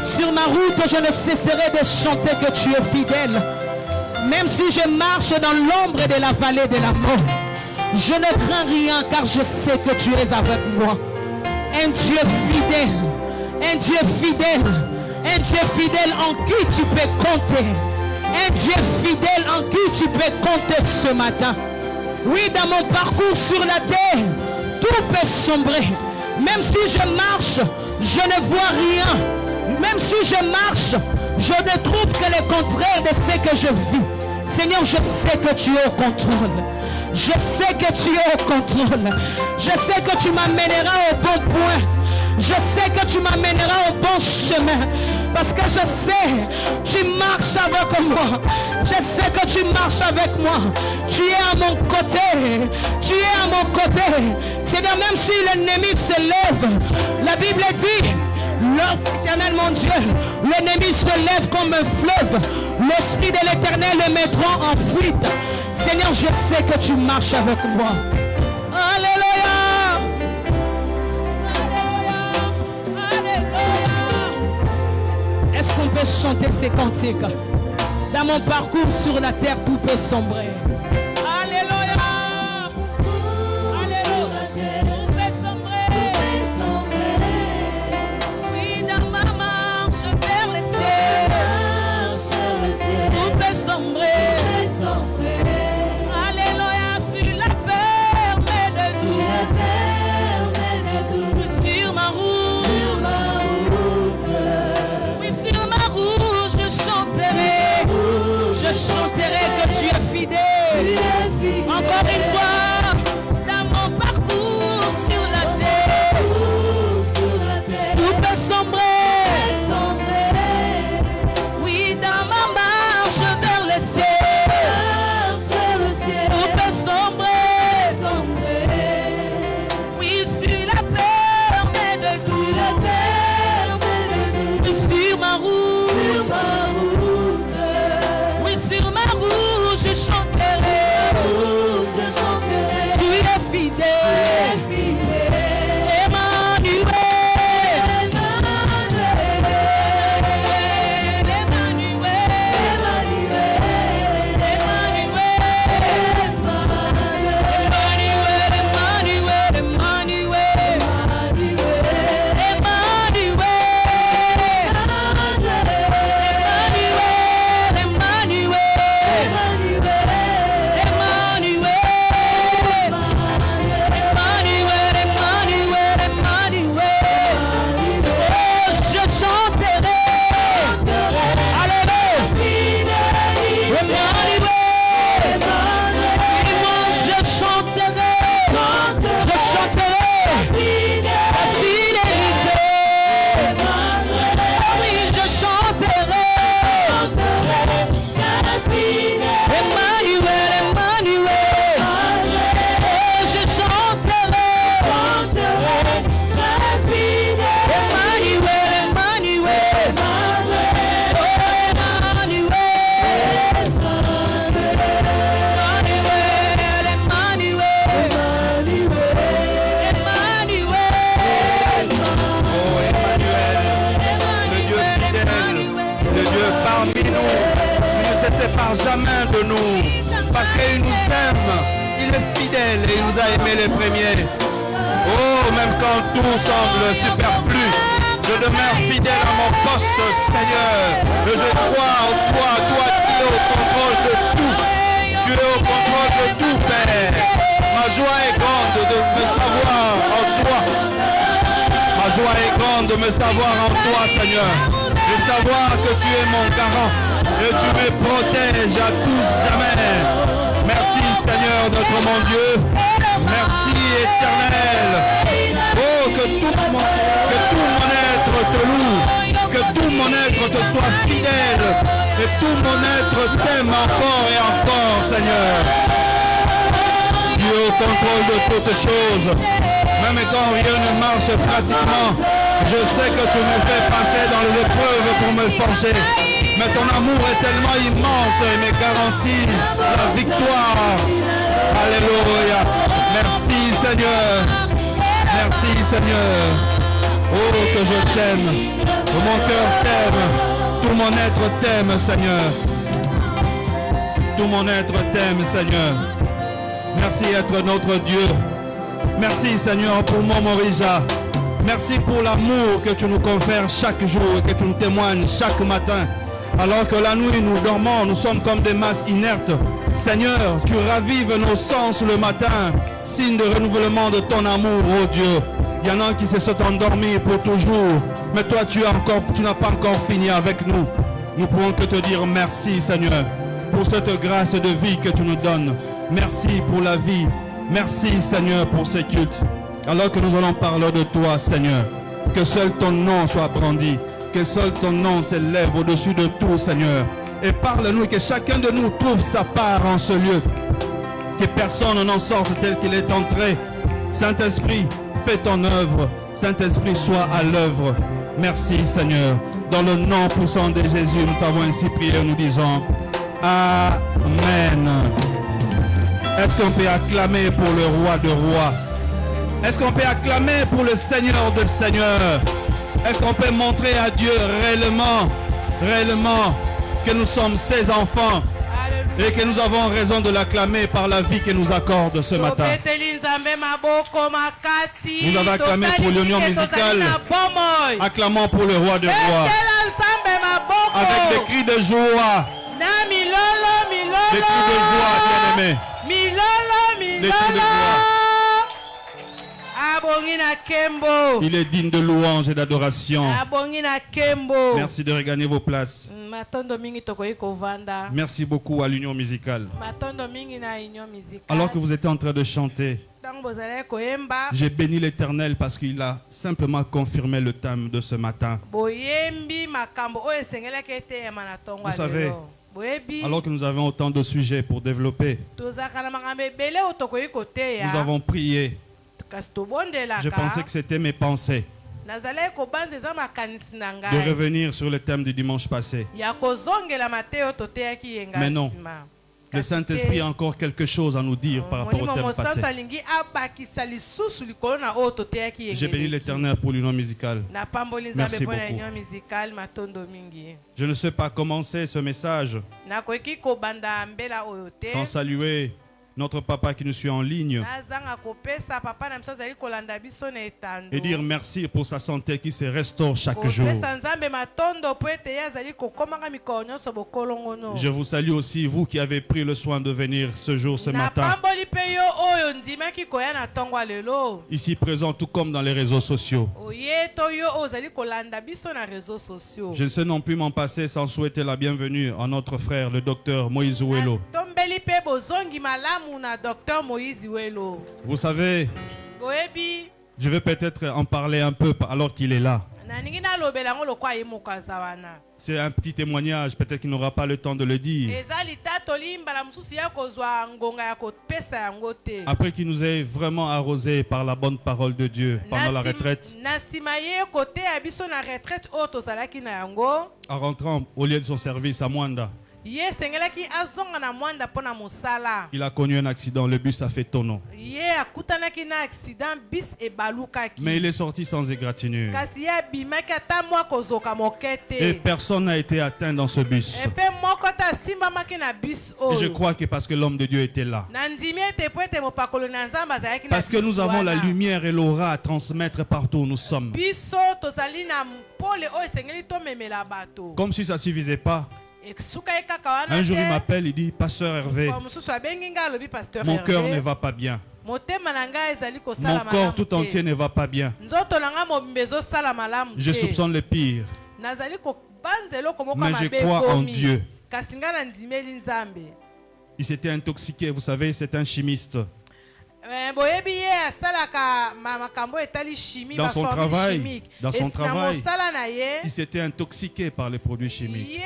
Sur ma route, je ne cesserai de chanter que tu es fidèle. Même si je marche dans l'ombre de la vallée de la mort, je ne crains rien car je sais que tu es avec moi. Un Dieu fidèle, un Dieu fidèle, un Dieu fidèle en qui tu peux compter. Un Dieu fidèle en qui tu peux compter ce matin. Oui, dans mon parcours sur la terre, tout peut sombrer. Même si je marche, je ne vois rien. Même si je marche, je ne trouve que le contraire de ce que je vis. Seigneur, je sais que tu es au contrôle. Je sais que tu es au contrôle. Je sais que tu m'amèneras au bon point. Je sais que tu m'amèneras au bon chemin. Parce que je sais, tu marches avec moi. Je sais que tu marches avec moi. Tu es à mon côté. Tu es à mon côté. Seigneur, même si l'ennemi se lève, la Bible dit, l'Éternel mon Dieu, l'ennemi se lève comme un fleuve. L'Esprit de l'Éternel le mettra en fuite. Seigneur, je sais que tu marches avec moi. Alléluia. Est-ce qu'on peut chanter ces cantiques? Dans mon parcours sur la terre, tout peut sombrer. Alléluia. Alléluia. Tout peut sombrer. Oui, dans ma marche vers le ciel, tout peut sombrer. Alléluia. Sur la perle de nous. Sur ma route. Je chanterai que tu es fidèle. Encore une fois, dans mon parcours sur la terre, tout peut sombrer. Oui, dans ma marche vers le ciel, tout peut sombrer. Oui, sur la perle de nous, sur ma route. Je chanterai, tu es fidèle, Emmanuel, jamais de nous, parce qu'il nous aime, il est fidèle et il nous a aimés les premiers. Oh, même quand tout semble superflu, je demeure fidèle à mon poste, Seigneur. Et je crois en toi, toi qui es au contrôle de tout. Tu es au contrôle de tout, Père. Ma joie est grande de me savoir en toi. Ma joie est grande de me savoir en toi, Seigneur. De savoir que tu es mon garant. Et tu me protèges à tout jamais. Merci Seigneur notre mon Dieu. Merci éternel. Oh, que tout mon être te loue. Que tout mon être te soit fidèle. Et tout mon être t'aime encore et encore, Seigneur. Tu es au contrôle de toutes choses. Même quand rien ne marche pratiquement, je sais que tu me fais passer dans les épreuves pour me forger. Mais ton amour est tellement immense et me garantit la victoire. Alléluia. Merci Seigneur. Merci Seigneur. Oh que je t'aime. Oh, mon cœur t'aime. Tout mon être t'aime Seigneur. Tout mon être t'aime Seigneur. Merci d'être notre Dieu. Merci Seigneur pour mon Morija. Merci pour l'amour que tu nous confères chaque jour et que tu nous témoignes chaque matin. Alors que la nuit nous dormons, nous sommes comme des masses inertes. Seigneur, tu ravives nos sens le matin, signe de renouvellement de ton amour, oh Dieu. Il y en a qui se sont endormis pour toujours, mais toi tu n'as pas encore fini avec nous. Nous pouvons que te dire merci Seigneur pour cette grâce de vie que tu nous donnes. Merci pour la vie. Merci Seigneur pour ces cultes. Alors que nous allons parler de toi Seigneur, que seul ton nom soit brandi, que seul ton nom s'élève au-dessus de tout Seigneur. Et parle-nous, que chacun de nous trouve sa part en ce lieu. Que personne n'en sorte tel qu'il est entré. Saint-Esprit, fais ton œuvre. Saint-Esprit, sois à l'œuvre. Merci Seigneur. Dans le nom puissant de Jésus, nous t'avons ainsi prié, nous disons Amen. Est-ce qu'on peut acclamer pour le roi de rois? Est-ce qu'on peut acclamer pour le Seigneur de seigneurs? Est-ce qu'on peut montrer à Dieu réellement que nous sommes ses enfants et que nous avons raison de l'acclamer par la vie qu'il nous accorde ce matin? Vous avez acclamé pour l'union musicale. Acclamons pour le roi de rois. Avec des cris de joie. Des cris de joie, bien-aimés. Des cris de joie. Il est digne de louange et d'adoration. Merci de regagner vos places. Merci beaucoup à l'union musicale. Alors que vous étiez en train de chanter, j'ai béni l'Éternel parce qu'il a simplement confirmé le thème de ce matin. Vous savez, alors que nous avons autant de sujets pour développer, nous avons prié. Je pensais que c'était mes pensées de revenir sur le thème du dimanche passé. Mais non, le Saint-Esprit a encore quelque chose à nous dire par rapport au thème passé. J'ai béni l'Éternel pour l'union musicale. Merci beaucoup. Je ne sais pas commencer ce message sans saluer notre papa qui nous suit en ligne et dire merci pour sa santé qui se restaure chaque jour. Je vous salue aussi, vous qui avez pris le soin de venir ce jour, ce matin, ici présent tout comme dans les réseaux sociaux. Je ne sais non plus m'en passer sans souhaiter la bienvenue à notre frère le docteur Moïse Ouelo. Vous savez, je vais peut-être en parler un peu alors qu'il est là. C'est un petit témoignage, peut-être qu'il n'aura pas le temps de le dire. Après qu'il nous ait vraiment arrosé par la bonne parole de Dieu pendant la retraite, en rentrant au lieu de son service à Mwanda, il a connu un accident, le bus a fait tonneau. Mais il est sorti sans égratignure. Et personne n'a été atteint dans ce bus. Et je crois que parce que l'homme de Dieu était là. Parce que nous avons la lumière et l'aura à transmettre partout où nous sommes. Comme si ça ne suffisait pas. Un jour il m'appelle, il dit, Pasteur Hervé, mon cœur ne va pas bien. Mon corps tout entier ne va pas bien. Je soupçonne le pire. Mais je crois en Dieu. Il s'était intoxiqué, vous savez, c'est un chimiste. Dans son travail, il s'était intoxiqué par les produits chimiques.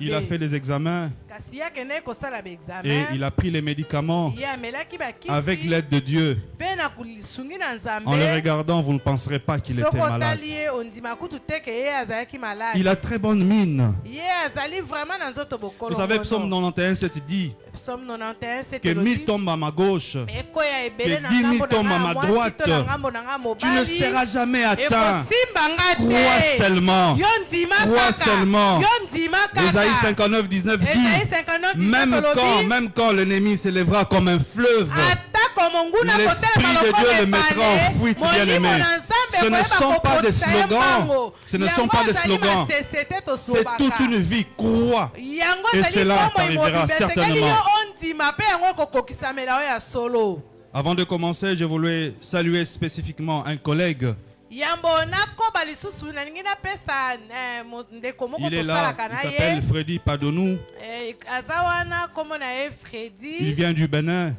Il a fait les examens et il a pris les médicaments avec l'aide de Dieu. En le regardant, vous ne penserez pas qu'il était malade. Il a très bonne mine. Vous savez, Psaume 91, 7 dit, Psaume 91, c'est que 1000 tombent à ma gauche, que 10 000 tombent à ma droite, tu ne seras jamais atteint. Crois seulement. Crois seulement. Ésaïe 59, 19 dit, même quand l'ennemi s'élèvera comme un fleuve, l'Esprit de Dieu le mettra en fuite, bien-aimé. Ce ne sont pas des slogans. Ce ne sont pas des slogans. C'est toute une vie. Crois. Et cela t'arrivera certainement. Avant de commencer, je voulais saluer spécifiquement un collègue. Il est là, il s'appelle Freddy Padonou. Il vient du Bénin.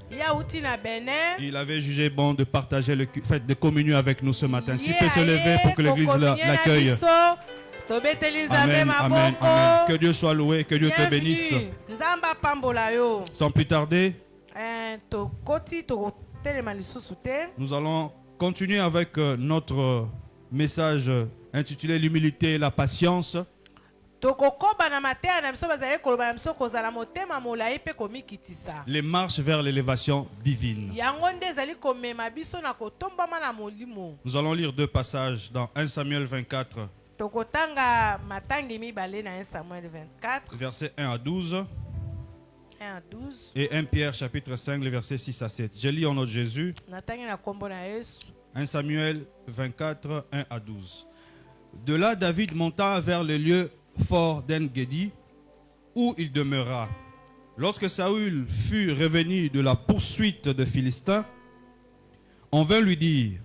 Il avait jugé bon de partager le fait de communion avec nous ce matin. S'il peut se lever pour que l'église l'accueille. Amen, amen, amen. Que Dieu soit loué, que Dieu te bénisse. Sans plus tarder, nous allons continuer avec notre message intitulé l'humilité et la patience. Les marches vers l'élévation divine. Nous allons lire deux passages dans 1 Samuel 24. Versets 1 à 12. Et 1 Pierre chapitre 5, les versets 6 à 7. Je lis en nom de Jésus. 1 Samuel 24, 1 à 12. De là, David monta vers le lieu fort d'En-Gedi, où il demeura. Lorsque Saül fut revenu de la poursuite des Philistins, on vint lui dire,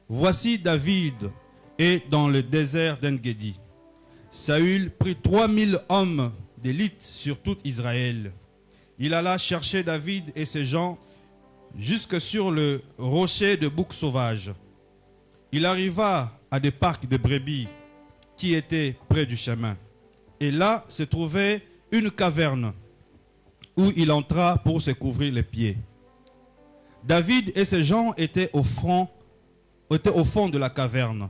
voici David est dans le désert d'En-Gedi. Saül prit 3000 hommes d'élite sur tout Israël. Il alla chercher David et ses gens jusque sur le rocher de boucs sauvages. Il arriva à des parcs de brebis qui étaient près du chemin. Et là se trouvait une caverne où il entra pour se couvrir les pieds. David et ses gens étaient au fond de la caverne.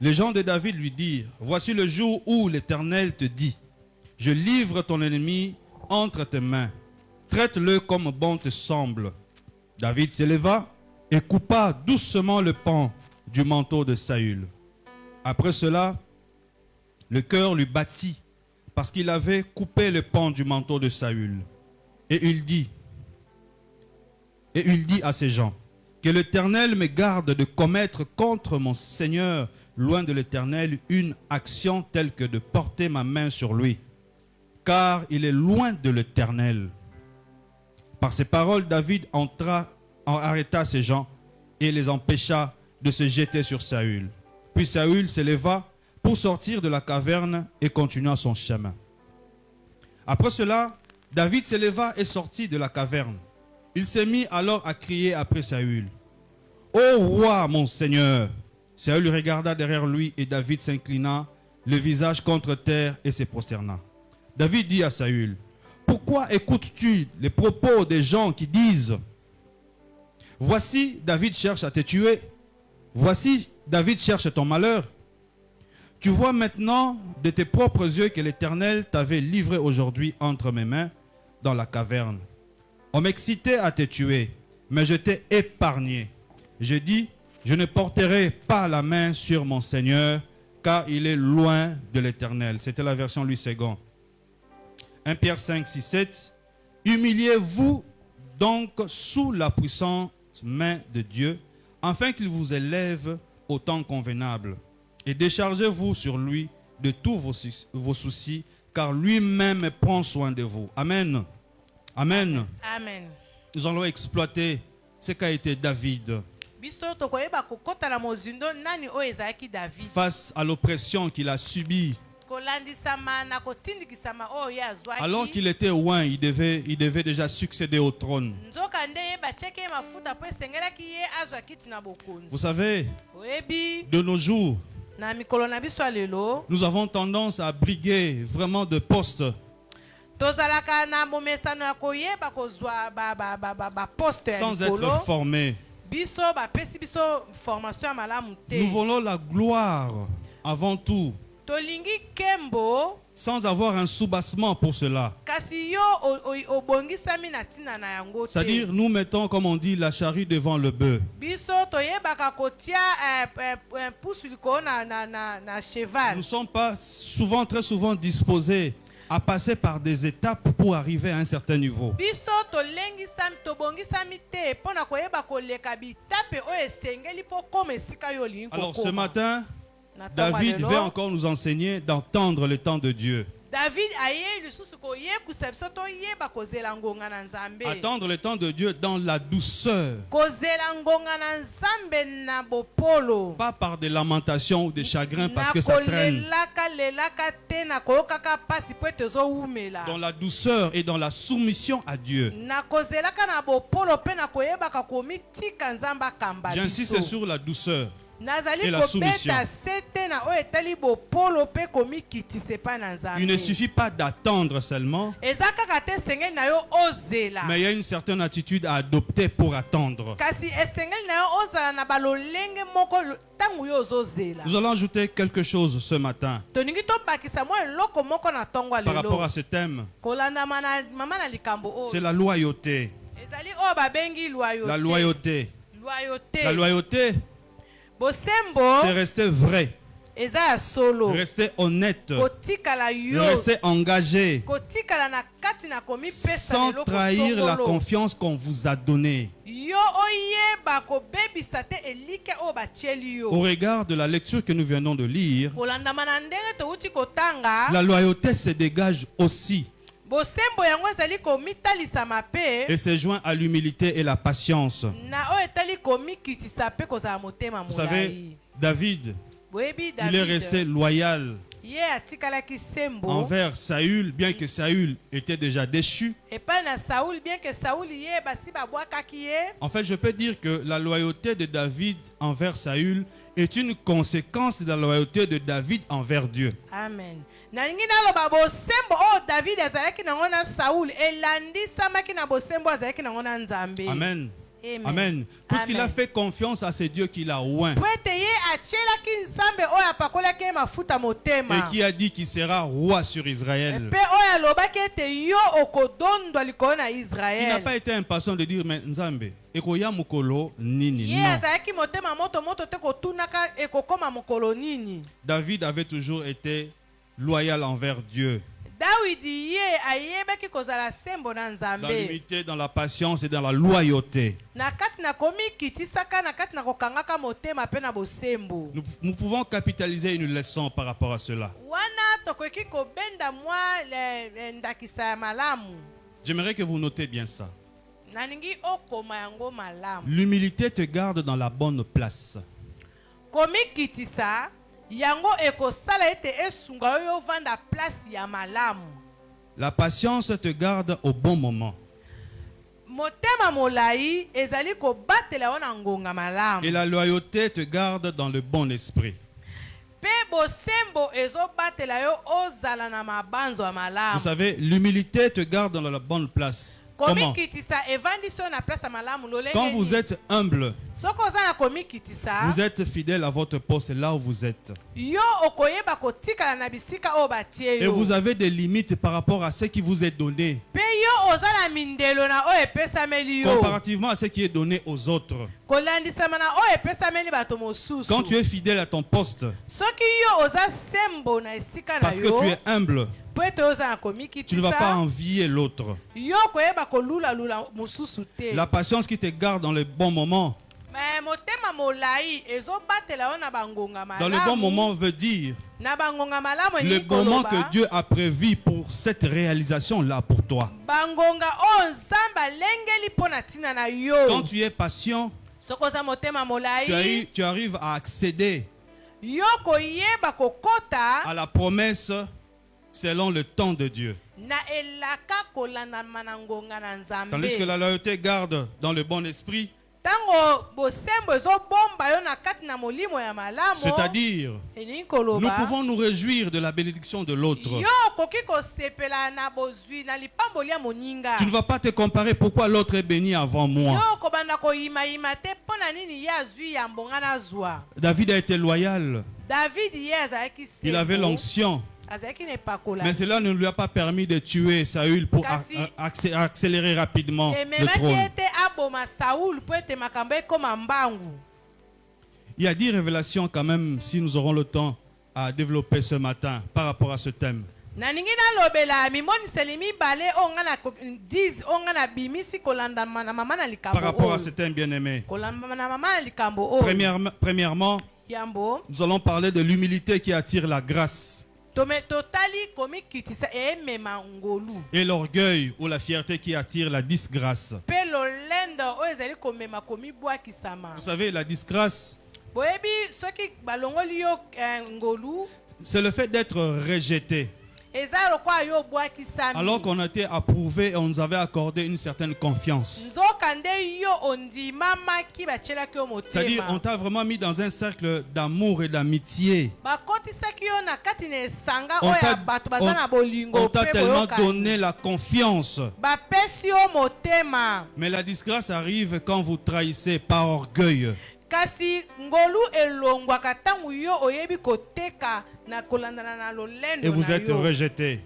Les gens de David lui dirent, voici le jour où l'Éternel te dit, je livre ton ennemi entre tes mains. Traite-le comme bon te semble. David s'éleva et coupa doucement le pan du manteau de Saül. Après cela, le cœur lui battit parce qu'il avait coupé le pan du manteau de Saül. Et il dit à ses gens, que l'Éternel me garde de commettre contre mon Seigneur, loin de l'Éternel, une action telle que de porter ma main sur lui, car il est loin de l'Éternel. Par ces paroles, David arrêta ses gens et les empêcha de se jeter sur Saül. Puis Saül s'éleva pour sortir de la caverne et continua son chemin. Après cela, David s'éleva et sortit de la caverne. Il s'est mis alors à crier après Saül. « Ô roi, mon Seigneur !» Saül regarda derrière lui et David s'inclina, le visage contre terre et se prosterna. David dit à Saül, « Pourquoi écoutes-tu les propos des gens qui disent « Voici, David cherche à te tuer. Voici, David cherche ton malheur. » Tu vois maintenant de tes propres yeux que l'Éternel t'avait livré aujourd'hui entre mes mains dans la caverne. On m'excitait à te tuer, mais je t'ai épargné. Je dis, je ne porterai pas la main sur mon Seigneur, car il est loin de l'Éternel. C'était la version Louis II. 1 Pierre 5, 6, 7. Humiliez-vous donc sous la puissante main de Dieu, afin qu'il vous élève au temps convenable. Et déchargez-vous sur lui de tous vos soucis, car lui-même prend soin de vous. Amen. Amen. Amen. Nous allons exploiter ce qu'a été David face à l'oppression qu'il a subie. Alors qu'il était loin, il devait déjà succéder au trône. Vous savez, de nos jours, nous avons tendance à briguer vraiment de postes. Sans être formés. Nous voulons la gloire avant tout. tolingi kembo sans avoir un soubassement pour cela. kasi yo obongisami na tina na yango te. C'est-à-dire, nous mettons, comme on dit, la charrue devant le bœuf. Biso toyebaka kotia pusu likolo na cheval. Nous ne sommes pas souvent, très souvent disposés à passer par des étapes pour arriver à un certain niveau. Biso tolengisami tobongisami te pona koyeba koleka bitape o esengeli po koma esika yo lingi kokoma. Alors ce matin, Na tongo David lelo, va encore nous enseigner d'entendre le temps de Dieu. David aye lisusu koyekusa biso toyeba kozela ngonga na Nzambe. Attendre le temps de Dieu dans la douceur. Kozela ngonga na Nzambe na bopolo. Pas par des lamentations ou des chagrins parce que ça traîne. Lelaka te na koyokaka pasi po ete ezowumela. Dans la douceur et dans la soumission à Dieu. Na kozelaka na bopolo pe na koyebaka komitika Nzambe akamba biso. J'insiste sur la douceur. Nazali et la soumission. kobeta sete na oyo etali bopolo pe komikitise pa na Nzambe. Il ne suffit pas d'attendre seulement, Eza kaka te esengeli na yo ozela. mais il y a une certaine attitude à adopter pour attendre. Kasi esengeli na yo ozala na balolenge moko tangu yo ozozela. Nous allons ajouter quelque chose ce matin Toningi tobakisa mwa eloko moko na tongo par rapport lelo. à ce thème. Kolanda mama na likambo oyo. C'est la loyauté. Ezali oyo babengi loyauté. La loyauté. Loyauté. La loyauté, Bosembo c'est rester vrai, eza ya solo. rester honnête, Kotikala yo. rester engagé, Kotikala na kati na komipesa sans lelo trahir la kosongolo. confiance qu'on vous a donnée. Yo oyeba kobebisa te elike oyo batieli yo. Au regard de la lecture que nous venons de lire, Kolandama na ndenge touti kotanga. la loyauté se dégage aussi Bosembo yango ezali komitalisama pe. et se joint à l'humilité et la patience. Na oyo etali komikitisa pe kozala motema Vous savez, molai. David, Boyebi il est resté David. loyal Ye atikalaki sembo. envers Saül, bien que Saül était déjà déchu. Epai na Saoul, bien que Saoul ye basi babwakaki ye. En fait, je peux dire que la loyauté de David envers Saül est une conséquence de la loyauté de David envers Dieu. Amen. Nalingi naloba bosembo oyo David azalaki nango na Saoul elandisamaki na bosembo azalaki nango na Nzambe. Amen. Amen. Amen. Puisqu'il a Amen. fait confiance à ce Dieu qu'il a oint Po ete ye atielaki Nzambe oyo apakolaki ye mafuta motema. et qui a dit qu'il sera roi sur Israël. Pe oyo alobaki ete yo okodondwa likolo na Il n'a Israel. pas été impatient de dire, mais Nzambe, ekoya mukolo nini. Ye Non. azalaki motema moto te kotunaka ekokoma mokolo nini. David avait toujours été loyal envers Dieu, Dawidi ye ayebaki kozala sembo na dans Nzambe. l'humilité, dans la patience et dans la loyauté. Na kati na komikitisaka na kati na kokangaka motema pe na bosembo. Nous pouvons capitaliser une leçon par rapport à cela. Wana tokoki kobenda mwa ndakisa ya malamu. J'aimerais que vous notez bien ça. Nalingi okoma yango malamu. L'humilité te garde dans la bonne place. Komikitisa yango ekosala ete esunga oyo vanda place ya malamu. La patience te garde au bon moment. Motema molai ezali kobatela ona ngonga malamu. Et la loyauté te garde dans le bon esprit. Pe bosembo ezobatela yo ozala na mabanzo ya malamu. Vous savez, l'humilité te garde dans la bonne place. Comment? Komikitisa evandisi na place ya malamu lolenge. Quand vous êtes humble, Soko oza na komikitisa. vous êtes fidèle à votre poste là où vous êtes. Yo okoyeba kotikala na bisika oyo batie Et yo. vous avez des limites par rapport à ce qui vous est donné, Pe yo oza na mindelo na oyo epesameli yo. comparativement à ce qui est donné aux autres. Kolandisama na oyo epesameli bato mosusu. Quand tu es fidèle à ton poste, Soki yo oza sembo na esika na parce que yo. tu es humble, Po ete oza na tu ne vas komikitisa. pas envier l'autre. Yo koyeba kolula mosusu te. La patience qui te garde dans les bons moments. Mais motema molai ezobatela yo na bangonga Dans le bon malamu. moment veut dire Na bangonga malamu le elingi moment koloba. que Dieu a prévu pour cette réalisation-là pour toi. Bangonga oyo Nzambe alengeli mpo na ntina na yo. Quand tu es patient, Soki oza motema molai. tu arrives à accéder Yo koyeba kokota à la promesse selon le temps de Dieu. na elaka kolanda na ngonga na Nzambe. Tandis que la loyauté garde dans le bon esprit C'est-à-dire, nous pouvons nous réjouir de la bénédiction de l'autre. Tu ne vas pas te comparer pourquoi l'autre est béni avant moi. David a été loyal. Il avait l'onction. Mais cela ne lui a pas permis de tuer Saül pour accélérer rapidement le trône. Il y a 10 révélations quand même, si nous aurons le temps à développer ce matin par rapport à ce thème. Par rapport à ce thème bien-aimé. Premièrement, nous allons parler de l'humilité qui attire la grâce. Et l'orgueil ou la fierté qui attire la disgrâce. Vous savez, la disgrâce, c'est le fait d'être rejeté. Alors qu'on a été approuvé et on nous avait accordé une certaine confiance. C'est-à-dire on t'a vraiment mis dans un cercle d'amour et d'amitié. On t'a tellement donné la confiance. Mais la disgrâce arrive quand vous trahissez par orgueil. Et vous êtes rejeté.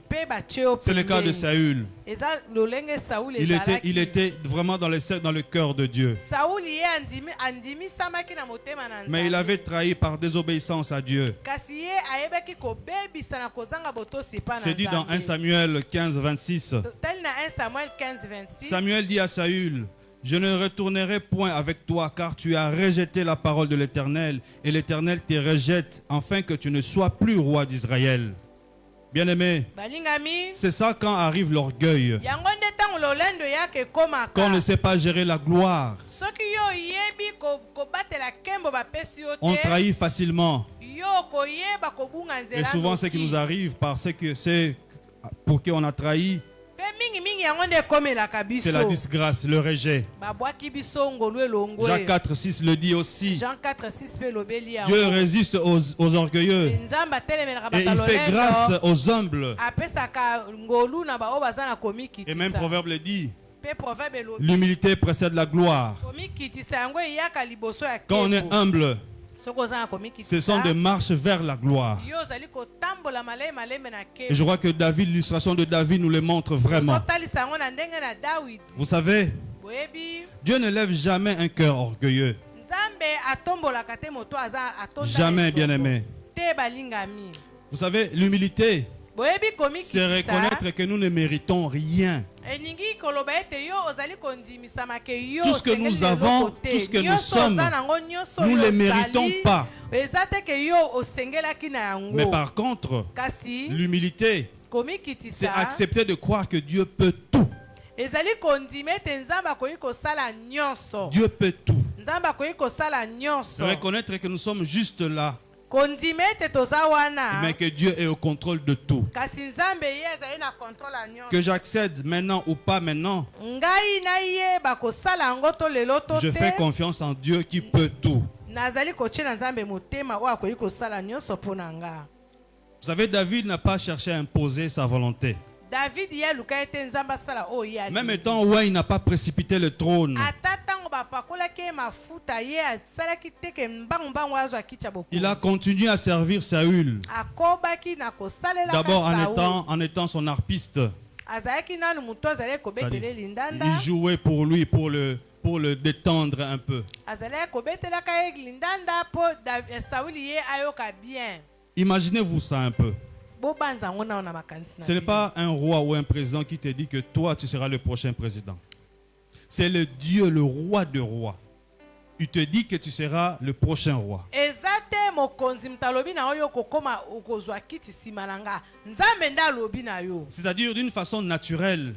C'est le cas de Saül. Il était vraiment dans le cœur de Dieu. Mais il avait trahi par désobéissance à Dieu. C'est dit dans 1 Samuel 15, 26. Samuel dit à Saül: je ne retournerai point avec toi, car tu as rejeté la parole de l'Éternel, et l'Éternel te rejette, afin que tu ne sois plus roi d'Israël. Bien-aimé, c'est ça quand arrive l'orgueil. Quand on ne sait pas gérer la gloire. On trahit facilement. Et souvent, ce qui nous arrive, parce que c'est pour qui on a trahi, c'est la disgrâce, le rejet. Jacques 4, 6 le dit aussi. Dieu résiste aux orgueilleux et il fait grâce aux humbles. Et même Proverbe le dit. L'humilité précède la gloire. Quand on est humble, ce sont des marches vers la gloire. Et je crois que David, l'illustration de David nous le montre vraiment. Vous savez, Dieu ne lève jamais un cœur orgueilleux. Jamais, bien-aimé. Vous savez, l'humilité, c'est reconnaître que nous ne méritons rien. Tout ce que nous avons, tout ce que nous sommes, nous ne le méritons pas. Mais par contre, l'humilité, c'est accepter de croire que Dieu peut tout. Dieu peut tout. Reconnaître que nous sommes juste là, mais que Dieu est au contrôle de tout. Que j'accède maintenant ou pas maintenant, je fais confiance en Dieu qui peut tout. Vous savez, David n'a pas cherché à imposer sa volonté. Même étant où il n'a pas précipité le trône. Il a continué à servir Saül. D'abord en étant son harpiste. Il jouait pour lui, pour le détendre un peu. Imaginez-vous ça un peu. Ce n'est pas un roi ou un président qui te dit que toi tu seras le prochain président. C'est le Dieu, le roi de rois. Il te dit que tu seras le prochain roi. C'est-à-dire d'une façon naturelle.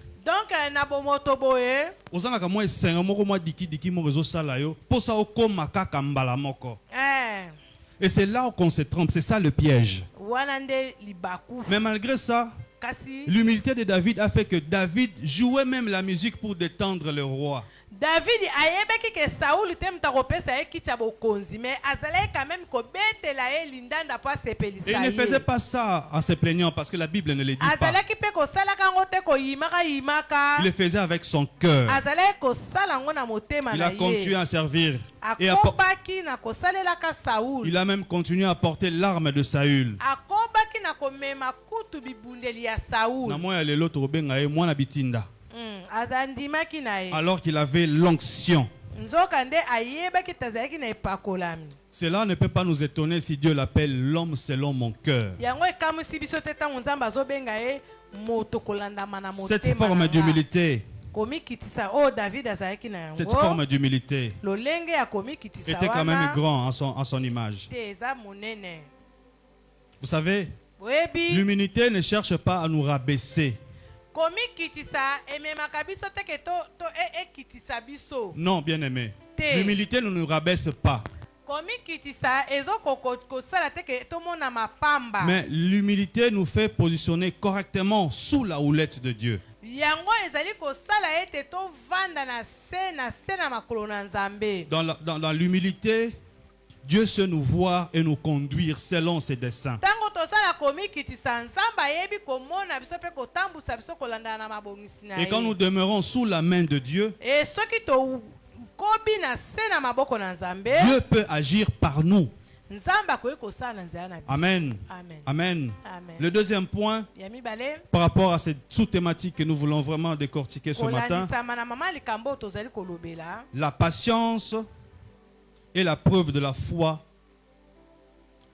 Et c'est là qu'on se trompe, c'est ça le piège. Mais malgré ça, l'humilité de David a fait que David jouait même la musique pour détendre le roi. David ayebaki ke Saoul te mtakopesa ye kiti ya bokonzi mais azalaki quand même kobetela ye lindanda po asepelisa Et il ne faisait pas ça en se plaignant parce que la Bible ne le dit pas. azalaki pe kosalaka yango te koyimaka yimaka Il le faisait avec son cœur. azalaki kosala yango na motema Il na a continué ye à servir. Et akobaki na kosalelaka Saoul il a même continué à porter l'arme de Saül. akobaki na komema kutu bibundeli ya Saoul Na moya lelo tobenga ye mwana bitinda. azandimaki na ye Alors qu'il avait l'onction. nzoka nde ayebaki tazalaki na epakolami Cela ne peut pas nous étonner si Dieu l'appelle l'homme selon mon cœur. yango ekamwisi biso te ntango nzambe azobenga ye moto kolandama na Cette motema forme na nga. d'humilité, komikitisa oyo David azalaki na cette yango forme d'humilité lolenge ya komikitisa était quand même wana grand en son image. te eza monene Vous savez, boyebi l'humilité ne cherche pas à nous rabaisser. komikitisa ememaka biso te ke ekitisa biso Non, bien-aimé. Te. L'humilité ne nous rabaisse pas. komikitisa ezokosala te ke tomona mapamba Mais l'humilité nous fait positionner correctement sous la houlette de Dieu. yango ezali kosala ete tovanda na se na makolo na nzambe Dans l'humilité, Dieu sait nous voir et nous conduire selon ses desseins. ntango tosala komikitisa nzambe ayebi komona biso mpe kotambusa biso kolandana na mabongisi na Et quand nous ye demeurons sous la main de Dieu, e soki tokobi na se na maboko na nzambe Dieu peut agir par nous. nzambe akoki kosala na nzela na biso Amen. amen Amen. amen Le deuxième point, ya mibale par rapport à cette sous-thématique que nous voulons vraiment décortiquer ce matin, kolandisama na mama likambo oyo tozali kolobela la patience est la preuve de la foi.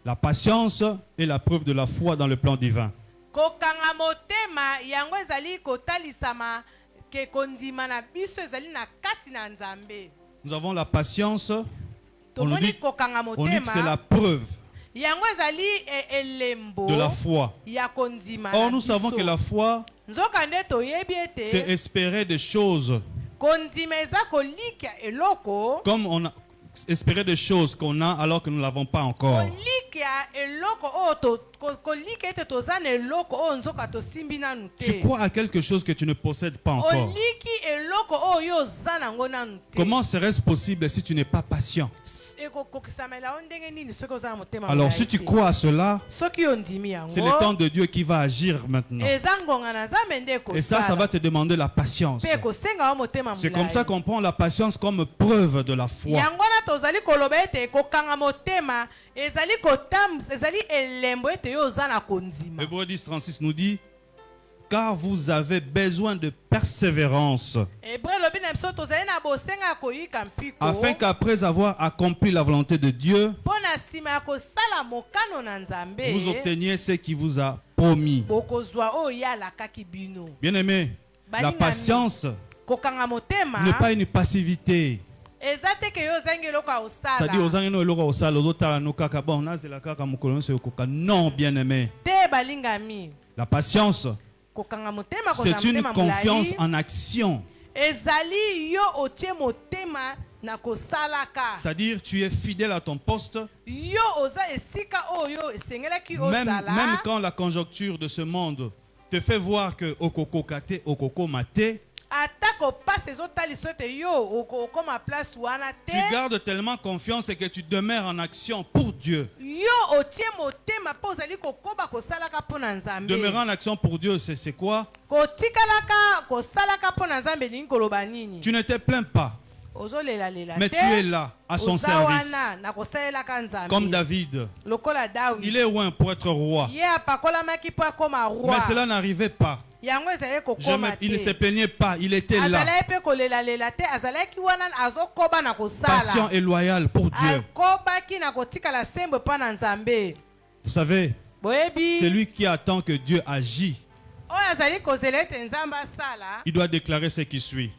La patience est la preuve de la foi dans le plan divin. kokanga motema yango ezali kotalisama ke kondima na biso ezali na kati na nzambe Nous avons la patience. On nous tomoni dit, kokanga on dit que c'est la motema preuve yango ezali elembo de la foi. ya kondima Or, na nous biso. savons que la foi, nzoka nde toyebi c'est ete espérer des choses kondima eza kolika eloko comme on a espéré des choses qu'on a alors que nous ne l'avons pas encore. kolika eloko oyo kolika ete toza na eloko oyo nzoka tosimbi nanu Tu te crois à quelque chose que tu ne possèdes pas encore. oliki eloko oyo oza nango nanu te Comment serait-ce possible si tu n'es pas patient? ekokokisamela yo ndenge nini soki oza na motema Alors, molayi si tu te? crois à cela, soki ondimi c'est le yango temps de Dieu qui va agir maintenant. eza ngonga na nzambe nde Et ça va te demander la patience. mpe ekosenga yo motema C'est comme ça qu'on prend la patience comme preuve de la foi. yango wana tozali koloba ete kokanga motema ezali ezali elembo ete yo oza na kondima Hébreux 10, 36 nous dit, car vous avez besoin de persévérance, ebre elobi na biso tozali na bosenga ya koyika mpiko afin qu'après avoir accompli la volonté de Dieu, mpo na nsima ya kosala mokano na nzambe vous obteniez ce qui vous a promis. bokozwa oyo ye alakaki bino Bien-aimé, la Balingami. patience kokanga motema n'est pas une passivité. eza te ke yo ozangi eloko ya C'est-à-dire, aux osala anges, nous, au sale, aux autres, nous, kaka, bon, on a de la kaka, mon colon, c'est au coca. Non, bien-aimé. te balingami La patience, kokanga motema kozala c'est une motema confiance molai en action. ezali yo otie motema na kosalaka C'est-à-dire, tu es fidèle à ton poste, yo oza esika oyo esengelaki même ozala quand la conjoncture de ce monde te fait voir que okoko kate, okoko mate, atako pasi ezotalisa ete yo okoma place wana tu te gardes tellement confiance et que tu demeures en action pour Dieu. yo otie motema mpo ozali kokoba kosalaka mpo na nzambe Demeurer en action pour Dieu, c'est quoi? kotikalaka kosalaka mpo na nzambe elingi koloba nini Tu ne te plains pas, ozolelalela mais tu es là à son oza service. wana na kosalelaka nzambe Comme David, lokola il David est loin pour être roi. ye apakolamaki mpo akoma roi Mais cela n'arrivait pas. yango ezali kokoma Il ne se te plaignait pas, il était là, azalaki mpe kolelalela te azalaki wana azokoba na patient kosala et loyal pour Dieu. akobaki na kotikala sembo mpo na nzambe Vous savez, boyebi celui qui attend que Dieu agit, oyo azali kozela ete nzambe asala il doit déclarer ce qui suit.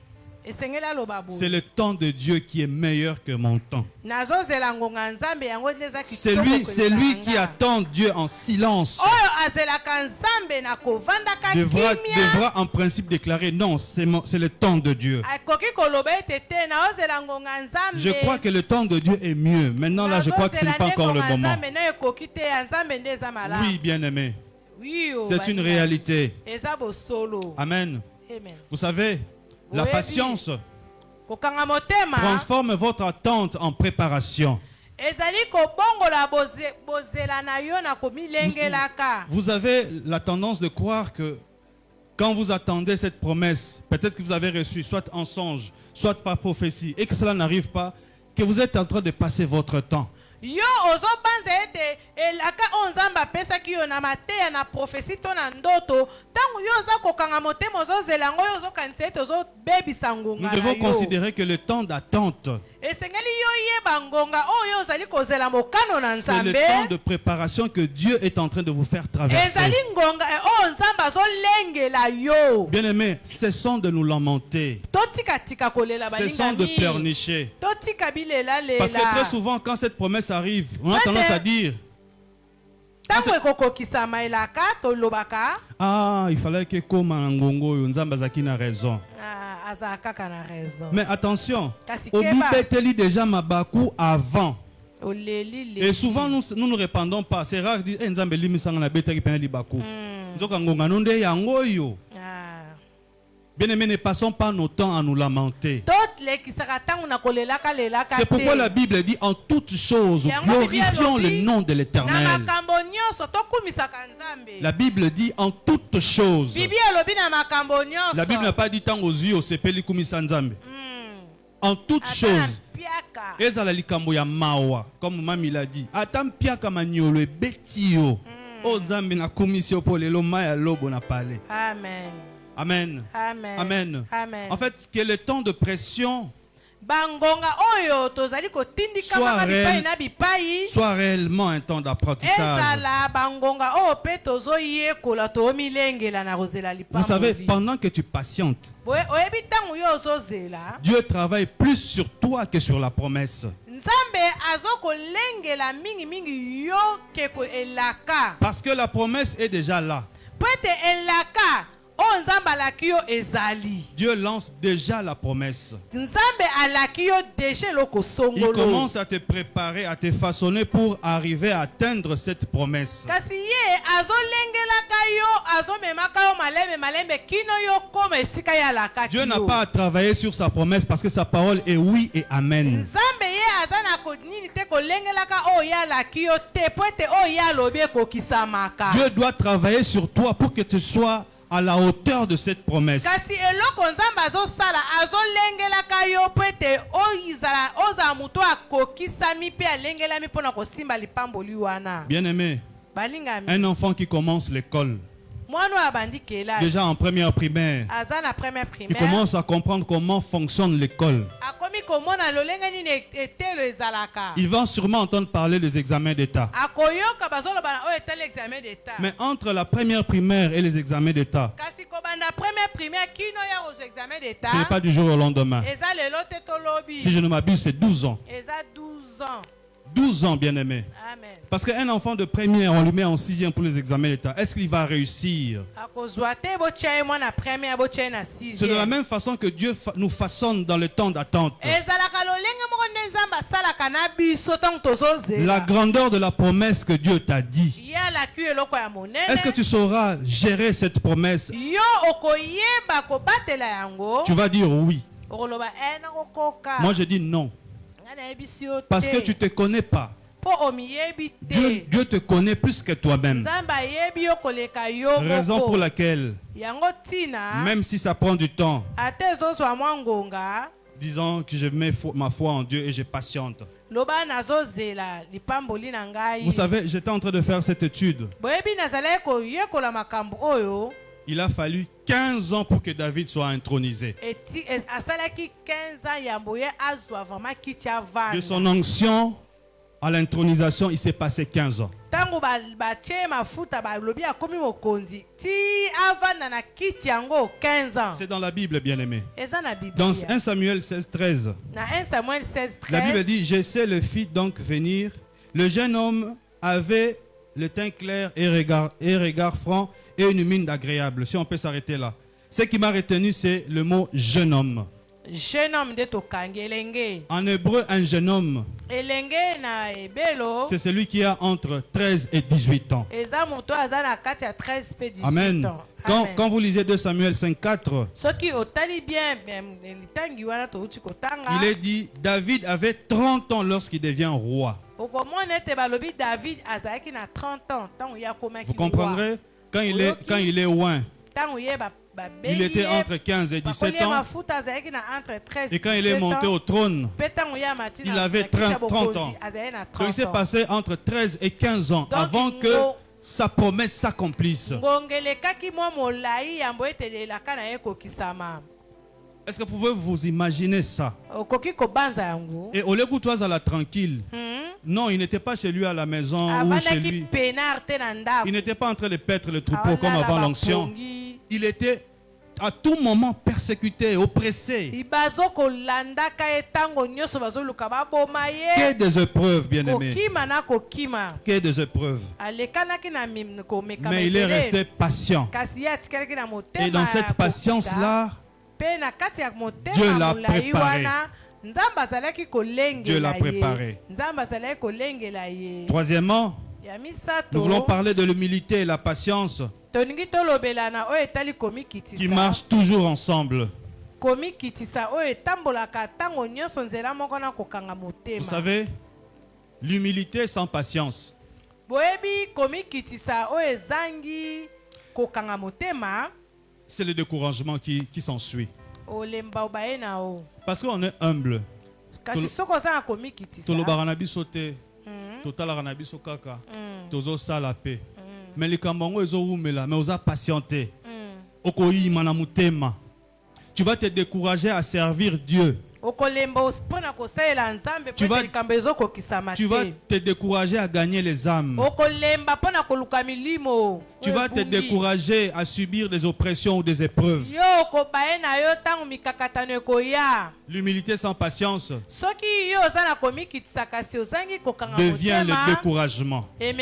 esengeli aloba C'est boye le temps de Dieu qui est meilleur que mon temps. nazozela ngonga nzambe yango nde eza C'est kitoko lui koleka qui nga. attend Dieu en silence. oyo azelaka nzambe na kovandaka Devra kimia en principe déclarer non, c'est le temps de Dieu. akoki koloba ete te naozela ngonga nzambe Je crois que le temps de Dieu est mieux. Maintenant, là, je crois que ce n'est pas encore le moment. nzambe na ekoki te ya nzambe nde eza malamu Oui, bien-aimé, oui oh, c'est une baninga. réalité. eza bosolo Amen. amen Vous savez, la Oui, patience kokanga motema transforme votre attente en préparation. ezali kobongola bozela na yo na komilengelaka. Vous avez la tendance de croire que quand vous attendez cette promesse, peut-être que vous avez reçu soit en songe, soit par prophétie, et que cela n'arrive pas, que vous êtes en train de passer votre temps. Yo ozobanza ete elaka onzamba pesa ki yo na mateya na prophétie to na ndoto tangu yo za kokanga motema ozozela ngo yo zokanisa ete ozobebisa ngonga Nous na devons yo. considérer que le temps d'attente, Esengeli yo yeba ngonga oyo ozali kozela mokano na c'est le nzambe. temps de préparation que Dieu est en train de vous faire traverser. Ezali ngonga oyo nzamba azolengela yo. Bien-aimés, cessons de nous lamenter, Totika kolela cessons de balingami. pleurnicher. Totika bilela Parce que très lela. souvent, quand cette promesse arrive, on a tendance à dire, Tango ekokokisama elaka tolobaka. ah, il fallait que koma ngongo yo nzamba zaki na raison. Aza kaka na raison. Mais attention, Kasi Obi keba. beteli déjà mabaku avant. Oleli Et souvent nous ne répondons pas. C'est rare de dire, nzambe limisanga na betaki pena libaku. Nzoka ngonga nonde yango yo. Bien-aimés, ne passons pas nos temps à nous lamenter. C'est pourquoi la Bible dit en toutes choses, glorifions le nom de l'Éternel. La Bible dit en toutes choses. La Bible n'a pas dit tant aux yeux, c'est pelikumisa nzambe. En toutes choses. Ezala likambo ya mawa, comme Mami l'a dit. Atam piaka maniolo e betio. O nzambe na komisio po lelo maya lobo na parler. Amen. Amen. Amen. Amen. Amen. En fait, ce qui est le temps de pression bangonga oyo tozali kotindika mama bipai na bipai soit réellement un temps d'apprentissage. ezala bangonga oyo pe tozoyekola tomilengela na kozela lipambo. Vous savez, pendant que tu patientes, oyebi ntango yo ozozela Dieu travaille plus sur toi que sur la promesse. nzambe azokolengela mingi yo keko elaka. Parce que la promesse est déjà là. Po ete elaka o nzambe alaki yo ezali. Dieu lance déjà la promesse. Nzambe alaki yo deja eloko songolo. Il commence à te préparer, à te façonner pour arriver à atteindre cette promesse. Kasi ye azolengelaka yo azomemaka yo malembe kino yo koma esika ya alaka. Dieu n'a pas à travailler sur sa promesse parce que sa parole est oui et amen. Nzambe ye azana ko nini te kolengelaka o ya alaki yo te po ete o ya lobi ekokisamaka. Dieu doit travailler sur toi pour que tu sois à la hauteur de cette promesse. Kasi eloko nzambe azosala azolengelaka yo po ete oza mutu akokisami pe alengelami mpona kosimba lipamboli wana. Bien-aimé, balingami un enfant qui commence l'école, déjà en première primaire, il commence à comprendre comment fonctionne l'école. Il va sûrement entendre parler des examens d'État. Mais entre la première primaire et les examens d'État, ce n'est pas du jour au lendemain. Si je ne m'abuse, c'est 12 ans. 12 ans, bien-aimé. Parce qu'un enfant de première, on lui met en 6e pour les examens d'État. Est-ce qu'il va réussir? C'est de la même façon que Dieu nous façonne dans le temps d'attente. La grandeur de la promesse que Dieu t'a dit. Est-ce que tu sauras gérer cette promesse? Tu vas dire oui. Moi, je dis non. Parce que tu ne te connais pas. Dieu te connaît plus que toi-même. Raison pour laquelle, même si ça prend du temps, disons que je mets ma foi en Dieu et je patiente. Vous savez, j'étais en train de faire cette étude. Il a fallu 15 ans pour que David soit intronisé. De son onction à l'intronisation, il s'est passé 15 ans. C'est dans la Bible, bien-aimé. Dans 1 Samuel 16:13, la Bible dit, je sais le fit donc venir. Le jeune homme avait le teint clair et regard franc et une mine agréable. Si on peut s'arrêter là. Ce qui m'a retenu, c'est le mot jeune homme. En hébreu, un jeune homme, c'est celui qui a entre 13 et 18 ans. Amen. Quand vous lisez 2 Samuel 5:4, il est dit David avait 30 ans lorsqu'il devient roi. Vous comprendrez? Quand il est loin, il était entre 15 et 17 ans. Et quand il est monté au trône, il avait 30 ans. Donc il s'est passé entre 13 et 15 ans avant que sa promesse s'accomplisse. Est-ce que vous pouvez vous imaginer ça? Et au lieu que toi à la tranquille, non, il n'était pas chez lui à la maison ou chez lui. Il n'était pas en train de paître le troupeau comme avant l'onction. Il était à tout moment persécuté, oppressé. Que des épreuves, bien-aimés. Que des épreuves. Mais il est resté patient. Et dans cette patience-là, Dieu l'a préparé. Dieu l'a préparé. Troisièmement, nous voulons parler de l'humilité et la patience qui marchent toujours ensemble. Vous savez, l'humilité sans patience, c'est le découragement qui s'ensuit. Parce qu'on est humble. Mais les Kambango, ils ont mais ils ont patienté. Tu vas te décourager à servir Dieu. Tu vas te décourager à gagner les âmes. Tu vas te décourager à subir des oppressions ou des épreuves. L'humilité sans patience devient le découragement. Et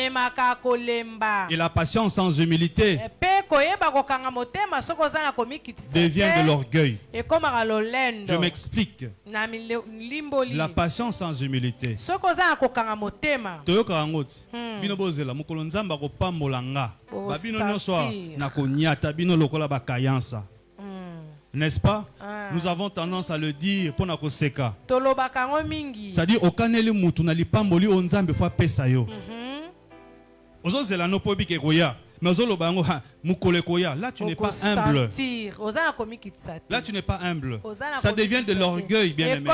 la patience sans humilité devient de l'orgueil. Je m'explique. La patience sans humilité. N'est-ce pas? Nous avons tendance à le dire pour notre seka. C'est-à-dire au kaneli mutu na lipamboli onzambe fa pesa yo. Ozozela no pobi ke koya. Mais là tu n'es pas humble. Là tu n'es pas humble. Ça devient de l'orgueil, bien aimé.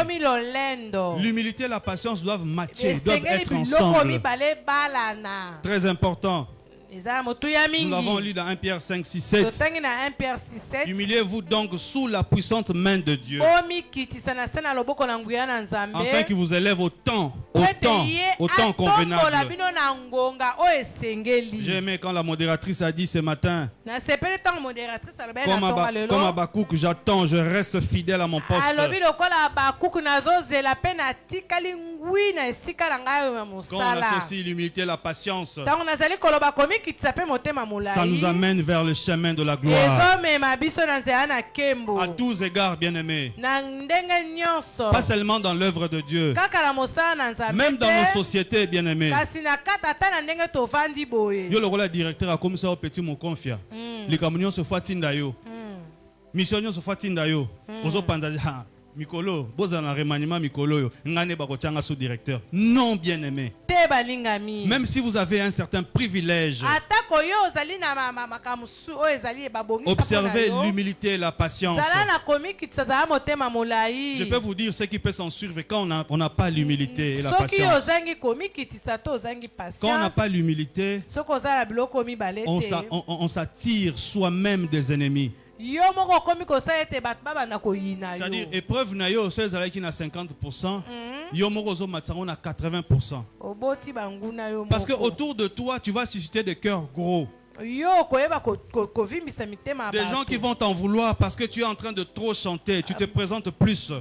L'humilité et la patience doivent matcher, doivent être ensemble. Très important. Nous l'avons lu dans 1 Pierre 5, 6, 7. Humiliez-vous donc sous la puissante main de Dieu, afin qu'il vous élève au temps convenable. J'ai aimé quand la modératrice a dit ce matin, comme Habakkuk, j'attends, je reste fidèle à mon poste. Quand on associe l'humilité et la patience, ça nous amène vers le chemin de la gloire. À tous égards, bien-aimés. Pas seulement dans l'œuvre de Dieu, même dans nos sociétés, bien-aimés. Yo le directeur a commissaire au petit mon confia. Les camions se font tindayo. Missionnaires se font tindayo. Ozo pandaja. Mikolo, bozana remaniement Mikolo, ngane bakochanga sous-directeur. Non, bien-aimé. Même si vous avez un certain privilège, observez l'humilité et la patience. Je peux vous dire ce qui peut s'en suivre quand on n'a pas l'humilité et la patience. Quand on n'a pas l'humilité, on s'attire soi-même des ennemis. C'est-à-dire, épreuve na yo, c'est qui na 50%, yo moko matsango na 80%. Parce que autour de toi, tu vas susciter des cœurs gros. Des gens qui vont t'en vouloir parce que tu es en train de trop chanter, tu te présentes plus.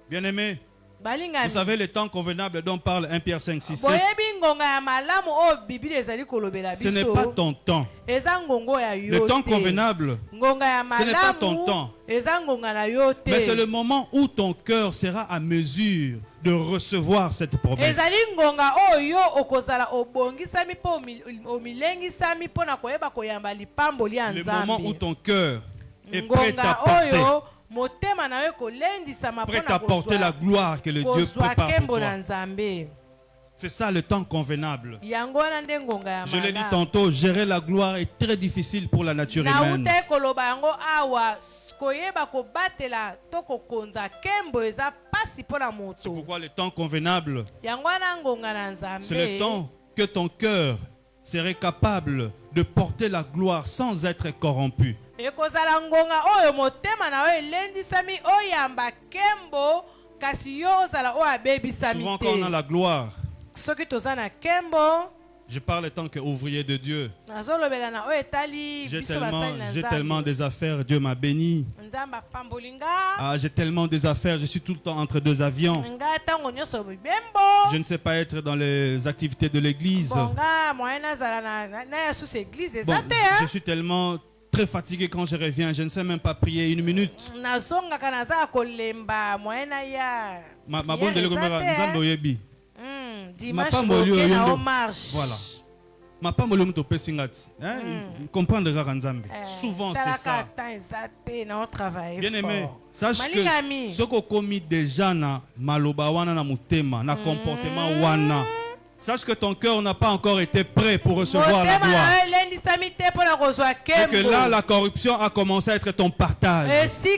Bien-aimé, vous savez le temps convenable dont parle 1 Pierre 5, 6, 7. Ce n'est pas ton temps. Le temps convenable, ce n'est pas ton temps. Mais c'est le moment où ton cœur sera à mesure de recevoir cette promesse. ezali ngonga oyo okozala obongisami po omilengisami po na koyeba koyamba lipamboli ya Le moment où Nzambe. ton cœur est prêt à Ngonga porter, oyo motema na yo kolendisama prêt po à porter la gloire que le Dieu kozwa prépare pour kembo na toi. Nzambe. C'est ça le temps convenable. Yango wana nde ngonga ya Je l'ai dit malamu. tantôt, gérer la gloire est très difficile pour la nature humaine. Nauta koloba yango awa koyeba kobatela to kokonza kembo eza pasi po na C'est moto. pourquoi le temps convenable, Yango wana ngonga na Nzambe. c'est le temps que ton cœur serait capable de porter la gloire sans être corrompu. ekozala ngonga oyo motema na yo elendisami oyamba kembo kasi yo ozala oyo abebisami Souvent quand on a te. la gloire, Soki toza na kembo je parle en tant qu'ouvrier de Dieu. nazolobela na oyo etali J'ai biso basali na tellement Nzambe. des affaires, Dieu m'a béni. Nzambe apambolinga Ah, j'ai tellement des affaires, je suis tout le temps entre deux avions. nga ntango nyonso bibembo Je ne sais pas être dans les activités de l'église. bonga moye nazala na ya susu église Bon, eza te je suis tellement très fatigué quand je reviens, je ne sais même pas prier une minute. nazongaka naza kolemba moye na ya Ma prière bonne eza déléguée, te, Nzambe oyebi. dimanche Mapamboli oke oyo na ndo- o marche. Voilà. Ma pamboli muto pesingati. Comprendre kaka Nzambe. Souvent c'est ça. Bien aimé, sache que ce qu'on commis déjà na maloba wana na mutema, na comportement wana. Sache que ton cœur n'a pas encore été prêt pour recevoir la gloire. Et que là, la corruption a commencé à être ton partage. Si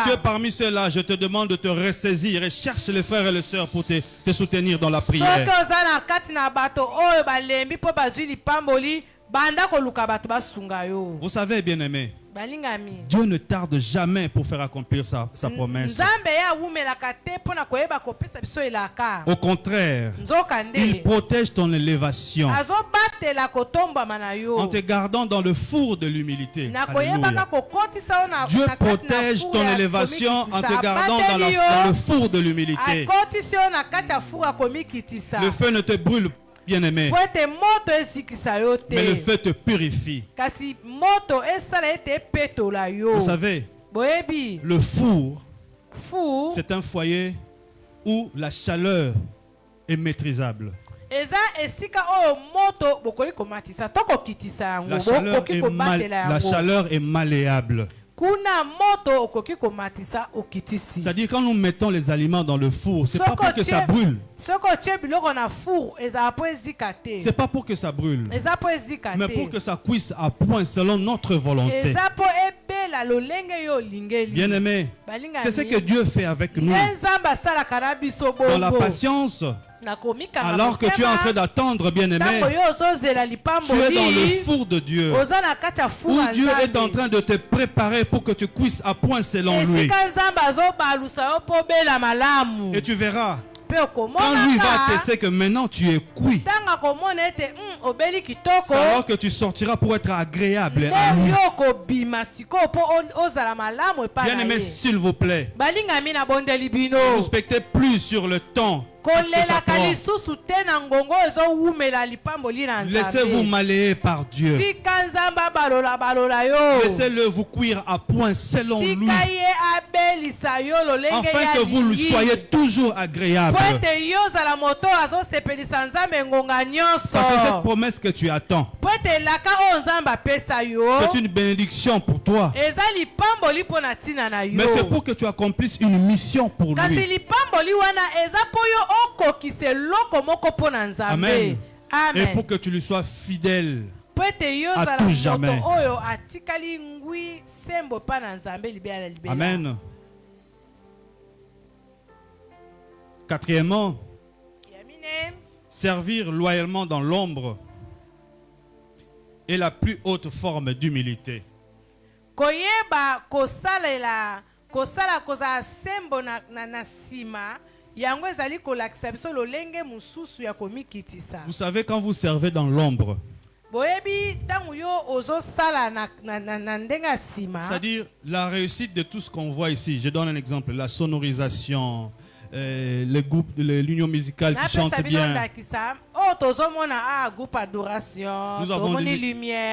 tu es parmi ceux-là, je te demande de te ressaisir et cherche les frères et les sœurs pour te soutenir dans la prière. Vous savez, bien aimé, Dieu ne tarde jamais pour faire accomplir sa promesse. Au contraire, il protège ton élévation en te gardant dans le four de l'humilité. Alléluia. Dieu protège ton élévation en te gardant dans le four de l'humilité. Le feu ne te brûle pas, bien aimé, mais le feu te purifie. Vous savez, le four, c'est un foyer où la chaleur est maîtrisable. La chaleur est malléable. C'est-à-dire quand nous mettons les aliments dans le four, c'est pas pour que ça brûle. C'est pas pour que ça brûle, mais pour que ça cuise à point selon notre volonté. Bien aimé, c'est ce que Dieu fait avec nous. Dans la patience, alors que tu es en train d'attendre, bien aimé, tu es dans le four de Dieu, où Dieu est en train de te préparer pour que tu cuisses à point selon lui. Et tu verras, quand lui va tester que maintenant tu es cuit, c'est alors que tu sortiras pour être agréable à lui. Bien aimé, s'il vous plaît, ne respectez plus sur le temps. Laissez-vous malayer par Dieu. Laissez-le vous cuire à point selon lui, afin que vous lui soyez toujours agréable. Parce que cette promesse que tu attends, c'est une bénédiction pour toi, mais c'est pour que tu accomplisses une mission pour lui. Amen. Et pour que tu lui sois fidèle à tout jamais. Amen. Quatrièmement, servir loyalement dans l'ombre est la plus haute forme d'humilité. Vous savez, quand vous servez dans l'ombre, c'est-à-dire la réussite de tout ce qu'on voit ici. Je donne un exemple, la sonorisation, les groupes, l'union musicale qui chante bien.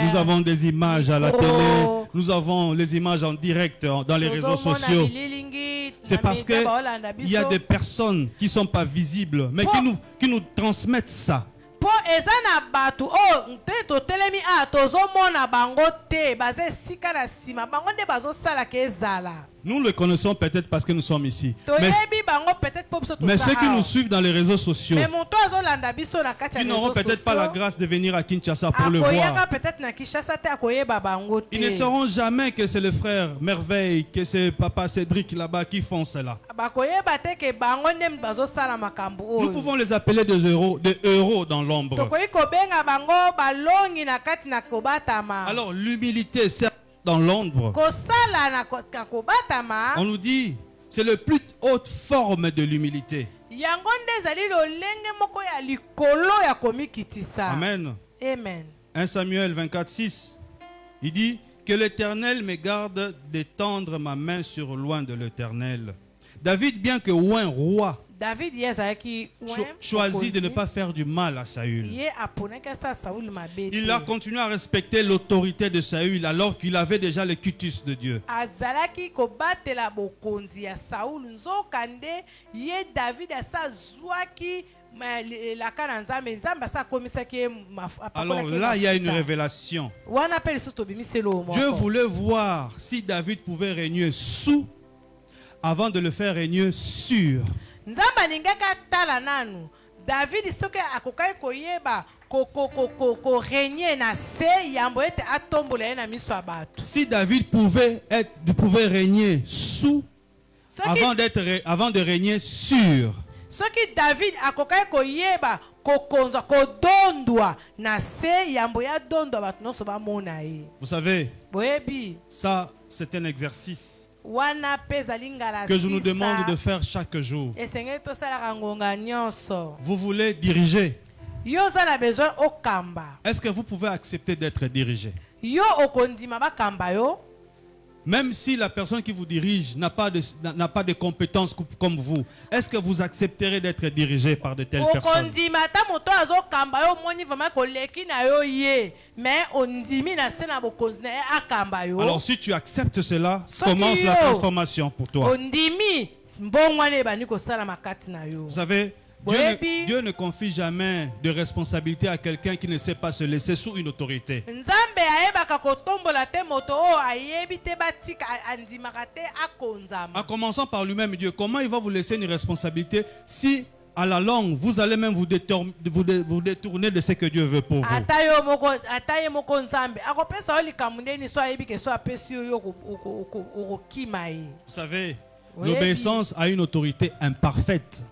Nous avons des images à la télé, nous avons les images en direct dans les réseaux sociaux. c'est parce qu'il y a des personnes qui ne sont pas visibles, mais qui nous transmettent ça. Po eza na batu te to telemi tozomona bango te baze sika na sima bango nde bazosala ke ezala. Nous le connaissons peut-être parce que nous sommes ici. Mais ceux qui nous suivent dans les réseaux sociaux, qui n'auront peut-être pas la grâce de venir à Kinshasa pour le voir, ils ne sauront jamais que c'est le frère Merveille, que c'est papa Cédric là-bas qui font cela. Nous pouvons les appeler des héros dans l'ombre. Alors l'humilité, c'est dans l'ombre. On nous dit c'est la plus haute forme de l'humilité. Amen. Amen. 1 Samuel 24:6. Il dit que l'Éternel me garde d'étendre ma main sur loin de l'Éternel. David, bien que roi, choisit de ne pas faire du mal à Saül. Il a continué à respecter l'autorité de Saül alors qu'il avait déjà le quitus de Dieu. Alors là, il y a une révélation. Dieu voulait voir si David pouvait régner sous avant de le faire régner sur. David soki akokai koyeba régner na se yambo ete atombola na miso ya bato. Si David pouvait régner sous avant de régner sur. Soki David akokai koyeba kokonza kodondwa na se yambo ya dondwa bato nyonso bamona ye. Vous savez, boyebi ça c'est un exercice que je nous demande de faire chaque jour. Vous voulez diriger? Est-ce que vous pouvez accepter d'être dirigé? Même si la personne qui vous dirige n'a pas de compétences comme vous, est-ce que vous accepterez d'être dirigé par de telles personnes? Alors si tu acceptes cela, commence la transformation pour toi. Vous savez, Dieu ne confie jamais de responsabilité à quelqu'un qui ne sait pas se laisser sous une autorité. En commençant par lui-même, Dieu, comment il va vous laisser une responsabilité si à la longue, vous allez même vous détourner de ce que Dieu veut pour vous? Vous savez, l'obéissance à une autorité imparfaite.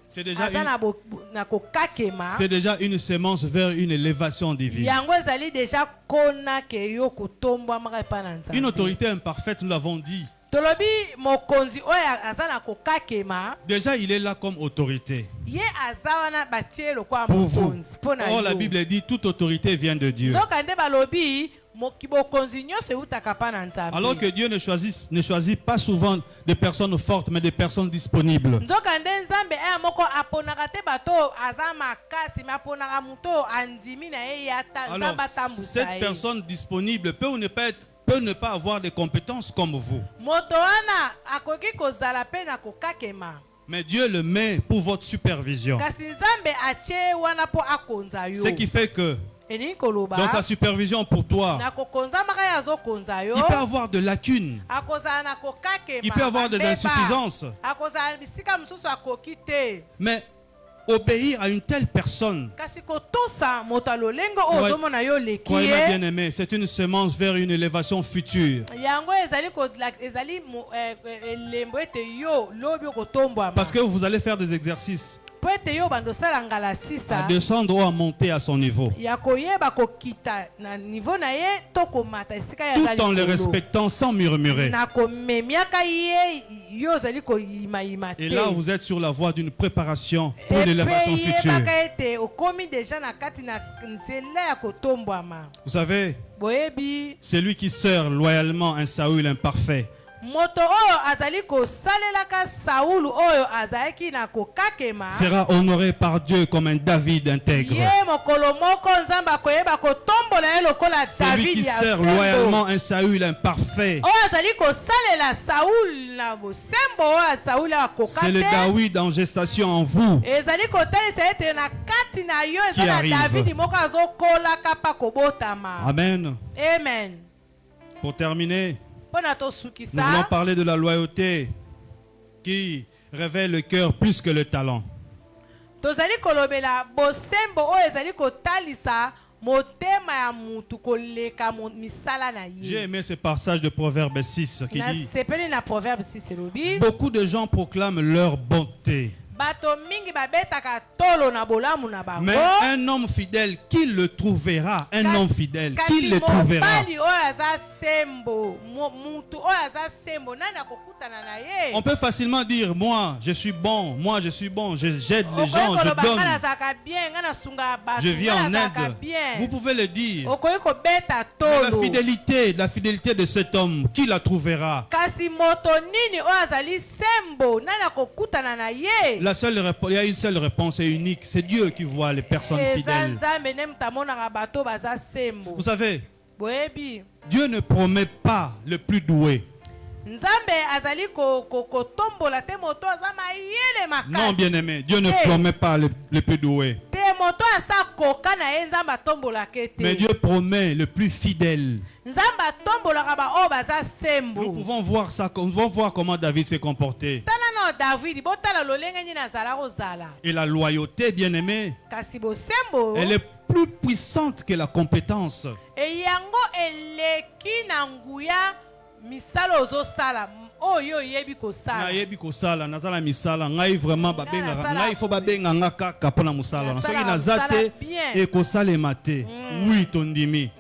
C'est déjà une sémence vers une élévation divine. Une autorité imparfaite, nous l'avons dit. Déjà, il est là comme autorité pour vous. Or, la Bible dit toute autorité vient de Dieu. Alors que Dieu ne choisit pas souvent des personnes fortes, mais des personnes disponibles. Alors, cette personne disponible peut ne pas avoir des compétences comme vous. Mais Dieu le met pour votre supervision. Ce qui fait que dans sa supervision pour toi, il peut avoir de lacunes, il peut avoir des insuffisances. Mais obéir à une telle personne, croyez-moi bien aimé, c'est une semence vers une élévation future. Parce que vous allez faire des exercices à descendre ou à monter à son niveau, tout en le respectant sans murmurer. Et là vous êtes sur la voie d'une préparation pour l'élévation future. Vous savez, celui qui sert loyalement un Saül imparfait moto oyo azali kosalelaka Saul oyo azalaki na kokakema sera honoré par Dieu comme un David intègre. ye mokolo moko nzambe akoyeba kotombola ye lokola Celui David qui ya sert sembo. loyalement un Saül imparfait. oyo azali kosalela Saul na bosembo oyo Saul akoka C'est le te David en gestation en vous. ezali kotalisa ete na kati na yo Qui eza na arrive. David moko azokolaka pa kobotama. Amen. Amen. Pour terminer, Mpona nous voulons tosukisa parler de la loyauté qui révèle le cœur plus que le talent. tozali kolobela bosembo oyo ezali kotalisa motema ya mutu koleka misala na J'ai ye. aimé ce passage de Proverbe 6 qui dit nasepeli na proverbe 6 elobi beaucoup de gens proclament leur bonté. bato mingi babetaka tolo na bolamu na bango. Mais un homme fidèle, qui le trouvera? Un homme fidèle, qui Kasi le trouvera? mobali oyo aza sembo mutu oyo aza sembo nani akokutana na ye. On peut facilement dire, moi je suis bon, j'aide les gens, Okoki je koloba, donne, nga nazalaka bien, nga nasunga bato, je viens nga en nazalaka aide. bien. Vous pouvez le dire. Okoki kobeta Mais la tolo. fidélité de cet homme, qui la trouvera? Kasi moto nini oyo azali sembo nani akokutana na ye. Il y a une seule réponse et unique, c'est Dieu qui voit les personnes Eza fidèles. nzambe nde mutu amonaka bato baza sembo. Vous savez, boyebi Dieu ne promet pas le plus doué. nzambe azali kotombola te moto aza mayele makasi. Non, bien-aimé, Dieu ne promet pas le plus doué. te moto asa koka na ye nzambe atombolaka te. Mais Dieu promet le plus fidèle. nzambe atombolaka baoyo baza sembo. Nous pouvons voir ça, nous pouvons voir comment David s'est comporté. tala na David botala lolenge nini azala kozala. Et la loyauté, bien-aimé, kasi bosembo elle est plus puissante que la compétence. eyango eleki na nguya misala ozosala oyo oyebi kosala. Nayebi kosala nazala misala ngai vraiment babenga ngai faut babenga nga kaka pona musala na soki nazate et kosalema te oui tondimi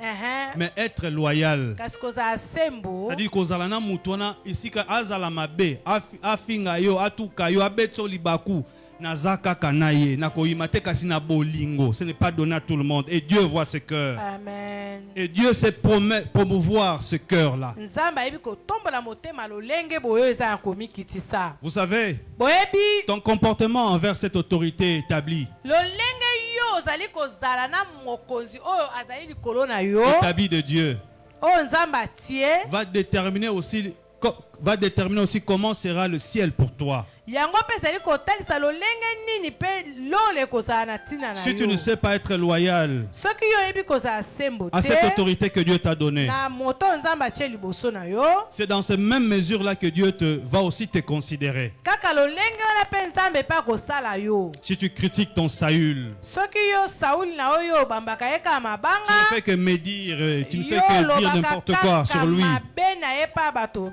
mais être loyal kasi kozala sembo c'est-à-dire kozala na mutu wana isika azala mabe afinga yo atuka yo abetso libaku naza kaka na ye nakoyima te kasi na bolingo. Ce n'est pas donné à tout le monde et Dieu voit ce cœur. Amen. Et Dieu sait promouvoir ce cœur là. nzambe ayebi kotombola motema lolenge boyo eza ya komikitisa. Vous savez, boyebi ton comportement envers cette autorité établie, lolenge yo ozali kozala na mokonzi oyo azali likolo na yo établi de Dieu, oyo nzambe atie va déterminer aussi comment sera le ciel pour toi. yango mpe ezali kotalisa lolenge nini mpe lole kozala na ntina na Si tu ne yo sais pas être loyal soki yo oyebi kozala sembo à cette te autorité que Dieu t'a donnée, na moto nzambe atie liboso na yo c'est dans ces mêmes mesures là que Dieu va aussi te considérer. kaka lolenge wana mpe nzambe mpe akosala yo. Si tu critiques ton Saül, soki yo Sauli na oyo obambaka ye kaka tu mabanga ne fais que médire, tu ne fais yo que dire olobaka n'importe quoi kaka sur lui, mabe na ye pa bato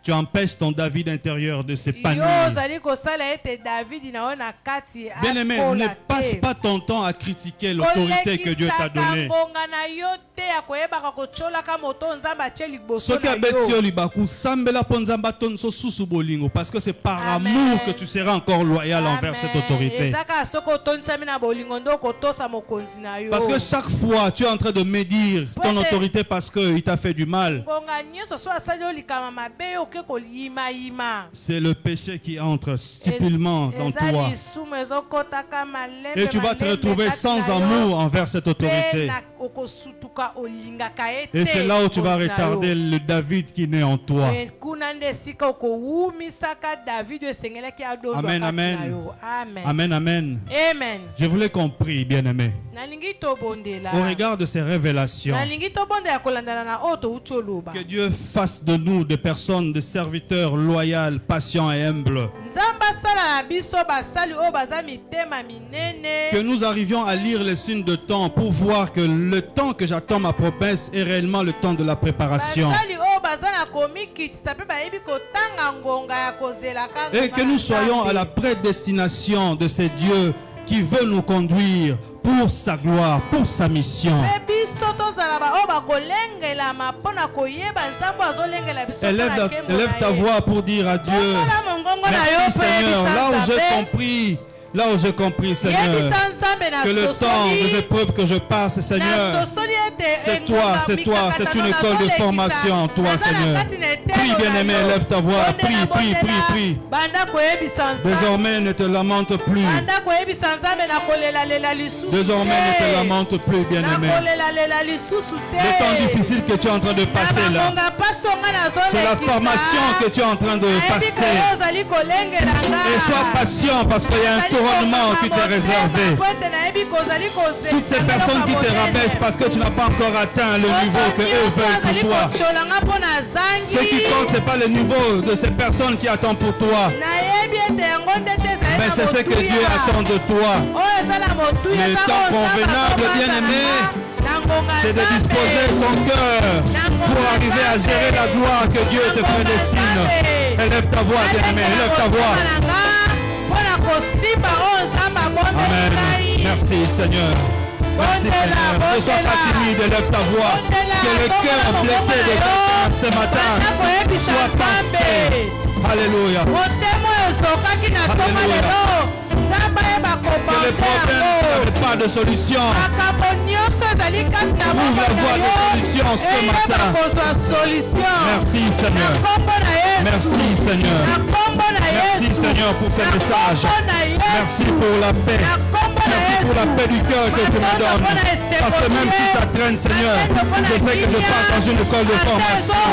tu empêches ton David intérieur de yo s'épanouir. ozali kosala ete David na oyo na kati Bien-aimé, ne passe pas ton temps à critiquer l'autorité que Dieu t'a donnée. ngonga na yo te ya koyebaka kotsolaka moto nzambe atie liboso Soki na abeti yo. yo libaku sambela po nzamba ton so susu bolingo parce que c'est par Amen. amour que tu seras encore loyal envers cette autorité. ezaka soko otonisami na bolingo nde okotosa mokonzi na yo. Parce que chaque fois tu es en train de médire ton autorité parce qu'il t'a fait du mal. ngonga nyonso so asali yo likama mabe yo oke koyimayima. C'est le péché qui entre stupilement dans eza toi. lisumu ezokotaka malembe Et tu vas te malembe retrouver kati sans na yo. amour envers cette Mpe autorité. na okosutuka olingaka ye te. Et c'est là où tu vas mokonzi na yo. retarder le David qui naît en toi. kuna nde esika okowumisaka David oyo esengelaki adolwa Amen, kati amen. na yo. Amen. Amen, amen. Amen. Je voulais qu'on prie, bien-aimé. nalingi tobondela Au regard de ces révélations, nalingi tobondela kolandana na oyo touti oloba que Dieu fasse de nous des personnes, des serviteurs loyaux, patients et humbles. nzambe asala na biso basali oyo baza mitema minene. Que nous arrivions à lire les signes de temps pour voir que le temps que j'attends ma promesse est réellement le temps de la préparation. basali oyo baza na komikitisa mpe bayebi kotanga ngonga ya kozelaka Et ngonga que nous na soyons Nzambe. à la prédestination de ces dieux qui veut nous conduire pour sa gloire, pour sa mission. mpe biso tozala baoyo bakolengelama mpo na koyeba nzambe azolengela biso mpo na nkembo Élève ta na ye. voix pour dire à Dieu, Bongola mongongo na yo merci mpo Seigneur, yebisa là où j'ai Nzambe. compris, là où j'ai compris Seigneur, Yebisa Nzambe na que le temps des sosoli. épreuves que je passe Seigneur, Na sosoli ete c'est toi, engonga c'est toi, mikakatano c'est une na école de zolekisa. formation en toi Naza na Seigneur. kati na eteni prie, bien-aimé, lève ta voix. Prie, prie, prie, prie. Désormais, ne te lamente plus. Désormais, ne te lamente plus, bien-aimé. Le temps difficile que tu es en train de passer là, c'est la formation que tu es en train de passer. Et sois patient parce qu'il y a un couronnement qui t'est réservé. Toutes ces personnes qui te rabaissent parce que tu n'as pas encore atteint le niveau que eux veulent pour toi. Ce qui compte, ce n'est pas le niveau de ces personnes qui attendent pour toi. Mais c'est ce que Dieu attend de toi. Le temps convenable, bien-aimé, c'est de disposer son cœur pour arriver à gérer la gloire que Dieu te prédestine. Élève ta voix, bien-aimé, élève ta voix. Amen. Merci, Seigneur. Merci, Seigneur. Ne sois pas timide, élève ta voix. Que le cœur blessé de quelqu'un ce matin soit pensé. Alléluia. Alléluia. Que le problème n'avait pas de solution. Ouvre la voie de solution ce matin. Merci, Seigneur. Merci, Seigneur. Merci, Seigneur, pour ce message. Merci pour la paix. Merci pour la paix du cœur que tu me donnes. Parce que même si ça traîne, Seigneur, je sais que je pars dans une école de formation.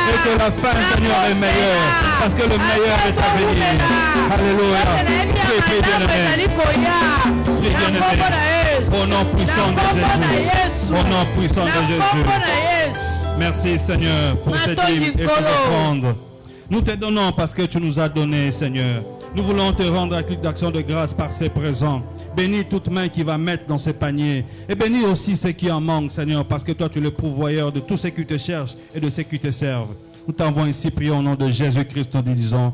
Et que la fin, Seigneur, est meilleure. Parce que le meilleur est à venir. Alléluia. Prie, bien-aimé. Prie, bien-aimé. Au nom puissant de Jésus. Au nom puissant de Jésus. Merci, Seigneur, pour cette livre et cette offrande. Nous te donnons parce que tu nous as donné, Seigneur. Nous voulons te rendre un clic d'action de grâce par ces présents. Bénis toute main qui va mettre dans ces paniers. Et bénis aussi ceux qui en manquent, Seigneur, parce que toi, tu es le pourvoyeur de tous ceux qui te cherchent et de ceux qui te servent. Nous t'envoyons ici, prions au nom de Jésus-Christ, nous disons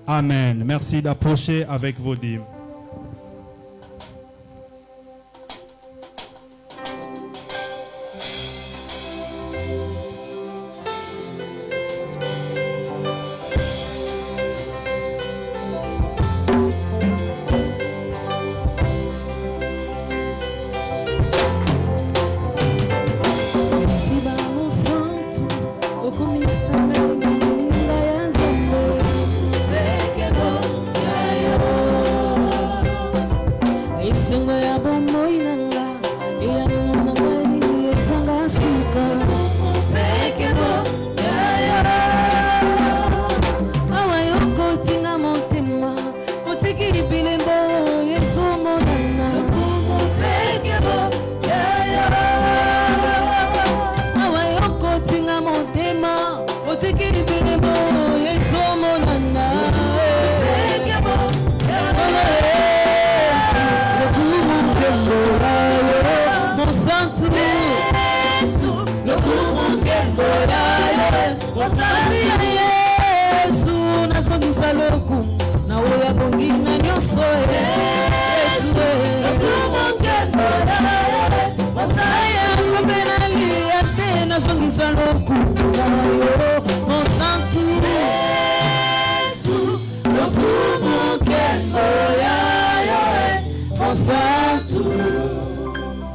Amen. Merci d'approcher avec vos dîmes.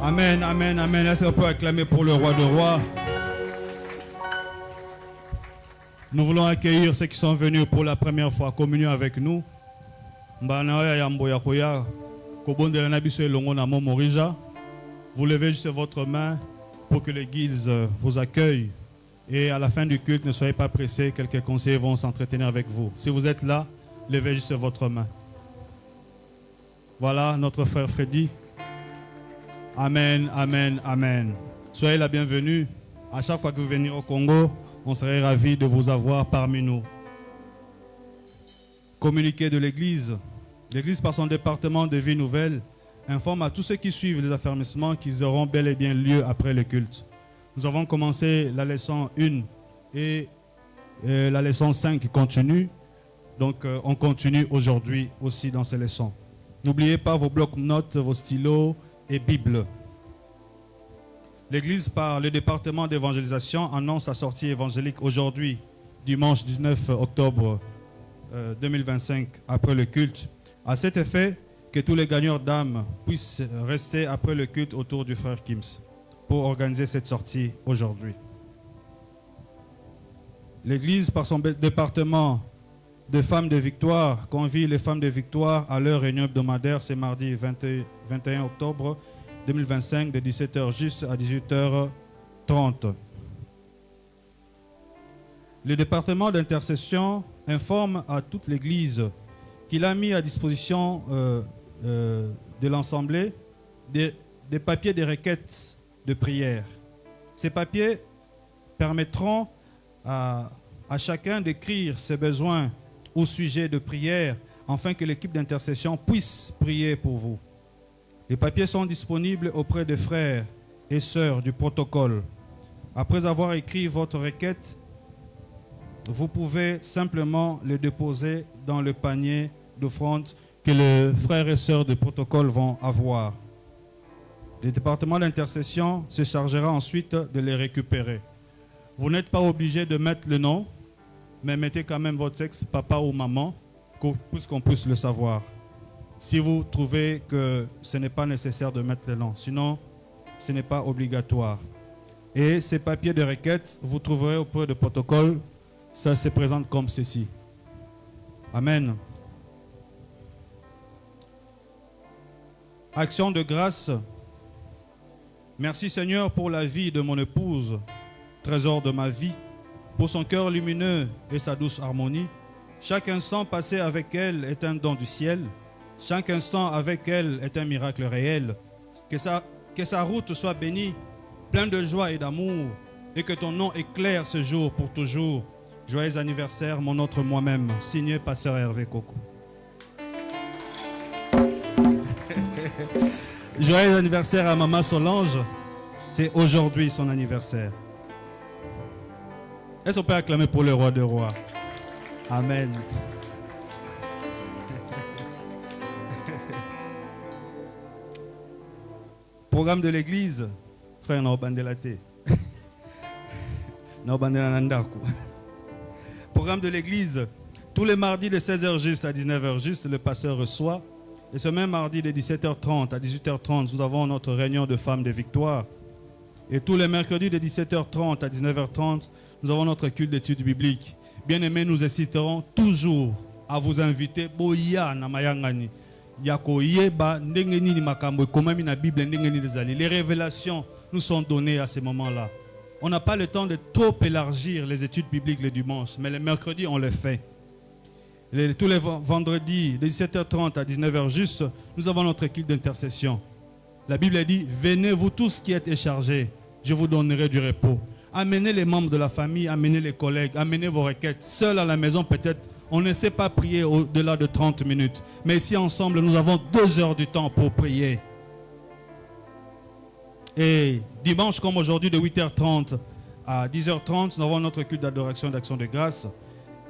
Amen, amen, amen. Est-ce qu'on peut acclamer pour le roi de rois? Nous voulons accueillir ceux qui sont venus pour la première fois communion avec nous. Vous levez juste votre main pour que l'Église vous accueille. Et à la fin du culte, ne soyez pas pressés. Quelques conseillers vont s'entretenir avec vous. Si vous êtes là, levez juste votre main. Voilà notre frère Freddy. Amen, amen, amen. Soyez la bienvenue. À chaque fois que vous venez au Congo, on serait ravis de vous avoir parmi nous. Communiqué de l'Église. L'Église, par son département de vie nouvelle, informe à tous ceux qui suivent les affermissements qu'ils auront bel et bien lieu après le culte. Nous avons commencé la leçon 1 et la leçon 5 continue. Donc, on continue aujourd'hui aussi dans ces leçons. N'oubliez pas vos blocs-notes, vos stylos et Bible. L'Église, par le département d'évangélisation, annonce sa sortie évangélique aujourd'hui, dimanche 19 octobre 2025, après le culte. À cet effet, que tous les gagneurs d'âmes puissent rester après le culte autour du frère Kims pour organiser cette sortie aujourd'hui. L'Église, par son département de femmes de victoire, convie les femmes de victoire à leur réunion hebdomadaire. C'est mardi 21 octobre 2025 de 17h juste à 18h30. Le département d'intercession informe à toute l'Église qu'il a mis à disposition de l'Assemblée des papiers de requêtes de prière. Ces papiers permettront à chacun d'écrire ses besoins au sujet de prière afin que l'équipe d'intercession puisse prier pour vous. Les papiers sont disponibles auprès des frères et sœurs du protocole. Après avoir écrit votre requête, vous pouvez simplement les déposer dans le panier d'offrande que les frères et sœurs du protocole vont avoir. Le département d'intercession se chargera ensuite de les récupérer. Vous n'êtes pas obligé de mettre le nom, mais mettez quand même votre sexe, papa ou maman, pour qu'on puisse le savoir. Si vous trouvez que ce n'est pas nécessaire de mettre le nom, sinon ce n'est pas obligatoire. Et ces papiers de requête, vous trouverez auprès du protocole, ça se présente comme ceci. Amen. Action de grâce. Merci Seigneur pour la vie de mon épouse, trésor de ma vie, pour son cœur lumineux et sa douce harmonie. Chaque instant passé avec elle est un don du ciel. Chaque instant avec elle est un miracle réel. Que sa route soit bénie, pleine de joie et d'amour, et que ton nom éclaire ce jour pour toujours. Joyeux anniversaire, mon autre moi-même, signé Pasteur Hervé Coco. Joyeux anniversaire à Maman Solange. C'est aujourd'hui son anniversaire. Est-ce qu'on peut acclamer pour le roi des rois? Amen. Programme de l'église. Frère Naobandelate. Naobandelanandaku. Programme de l'église. Tous les mardis de 16h juste à 19h juste, le pasteur reçoit. Et ce même mardi de 17h30 à 18h30, nous avons notre réunion de femmes de victoire. Et tous les mercredis de 17h30 à 19h30, nous avons notre culte d'études bibliques. Bien-aimés, nous inciterons toujours à vous inviter. Les révélations nous sont données à ces moments-là. On n'a pas le temps de trop élargir les études bibliques le dimanche, mais les mercredis, on les fait. Tous les vendredis, de 17h30 à 19h juste, nous avons notre équipe d'intercession. La Bible dit, venez vous tous qui êtes chargés, je vous donnerai du repos. Amenez les membres de la famille, amenez les collègues, amenez vos requêtes. Seul à la maison, peut-être, on ne sait pas prier au-delà de 30 minutes. Mais ici, ensemble, nous avons 2 heures du temps pour prier. Et dimanche, comme aujourd'hui, de 8h30 à 10h30, nous avons notre culte d'adoration et d'action de grâce.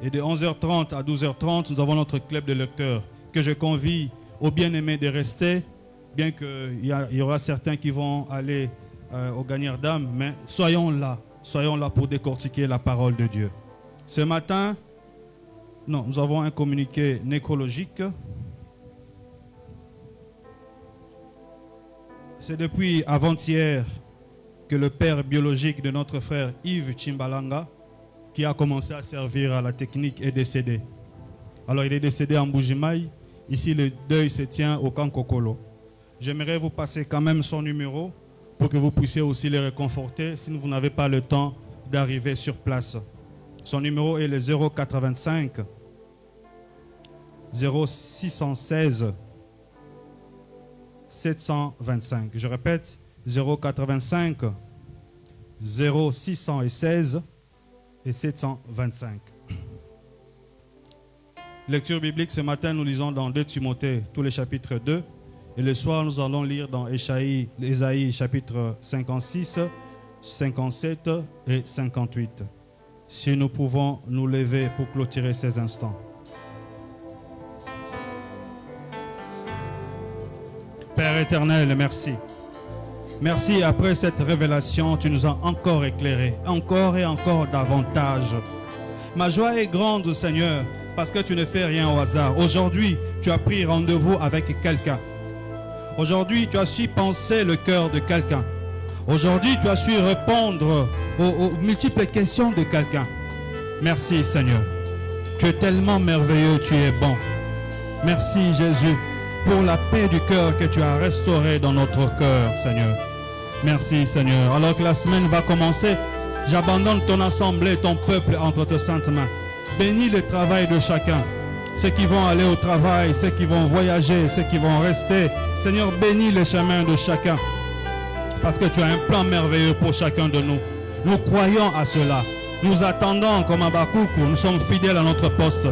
Et de 11h30 à 12h30, nous avons notre club de lecteurs que je convie aux bien-aimés de rester, bien qu'il y aura certains qui vont aller au gagneur d'âme, mais soyons là pour décortiquer la parole de Dieu. Ce matin, nous avons un communiqué nécrologique. C'est depuis avant-hier que le père biologique de notre frère Yves Chimbalanga, qui a commencé à servir à la technique, est décédé. Alors il est décédé en Bujimaï. Ici le deuil se tient au camp Kokolo. J'aimerais vous passer quand même son numéro pour que vous puissiez aussi le réconforter si vous n'avez pas le temps d'arriver sur place. Son numéro est le 085 0616 725. Je répète, 085 0616 et 725. Lecture biblique, ce matin nous lisons dans 2 Timothée, tous les chapitres 2. Et le soir nous allons lire dans Ésaïe chapitre 56, 57 et 58. Si nous pouvons nous lever pour clôturer ces instants. Père éternel, merci. Merci, après cette révélation, tu nous as encore éclairés, encore et encore davantage. Ma joie est grande, Seigneur, parce que tu ne fais rien au hasard. Aujourd'hui, tu as pris rendez-vous avec quelqu'un. Aujourd'hui, tu as su penser le cœur de quelqu'un. Aujourd'hui, tu as su répondre aux multiples questions de quelqu'un. Merci Seigneur. Tu es tellement merveilleux, tu es bon. Merci Jésus pour la paix du cœur que tu as restaurée dans notre cœur, Seigneur. Merci Seigneur. Alors que la semaine va commencer, j'abandonne ton assemblée, ton peuple entre tes saintes mains. Bénis le travail de chacun. Ceux qui vont aller au travail, ceux qui vont voyager, ceux qui vont rester. Seigneur, bénis le chemin de chacun. Parce que tu as un plan merveilleux pour chacun de nous. Nous croyons à cela. Nous attendons comme Habakkuk, nous sommes fidèles à notre poste.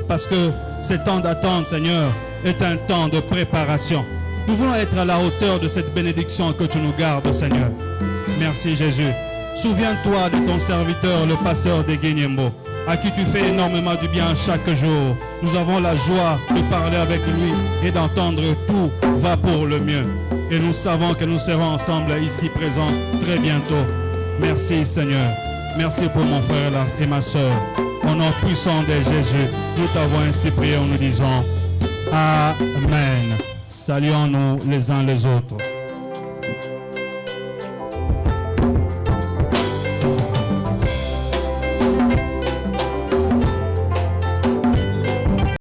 Parce que ce temps d'attente, Seigneur, est un temps de préparation. Nous voulons être à la hauteur de cette bénédiction que tu nous gardes, Seigneur. Merci Jésus. Souviens-toi de ton serviteur, le pasteur de Guignimbo, à qui tu fais énormément du bien chaque jour. Nous avons la joie de parler avec lui et d'entendre tout va pour le mieux. Et nous savons que nous serons ensemble ici présents très bientôt. Merci Seigneur. Merci pour mon frère et ma soeur. Au nom puissant de Jésus, nous t'avons ainsi prié en nous disant Amen. Saluons-nous les uns les autres.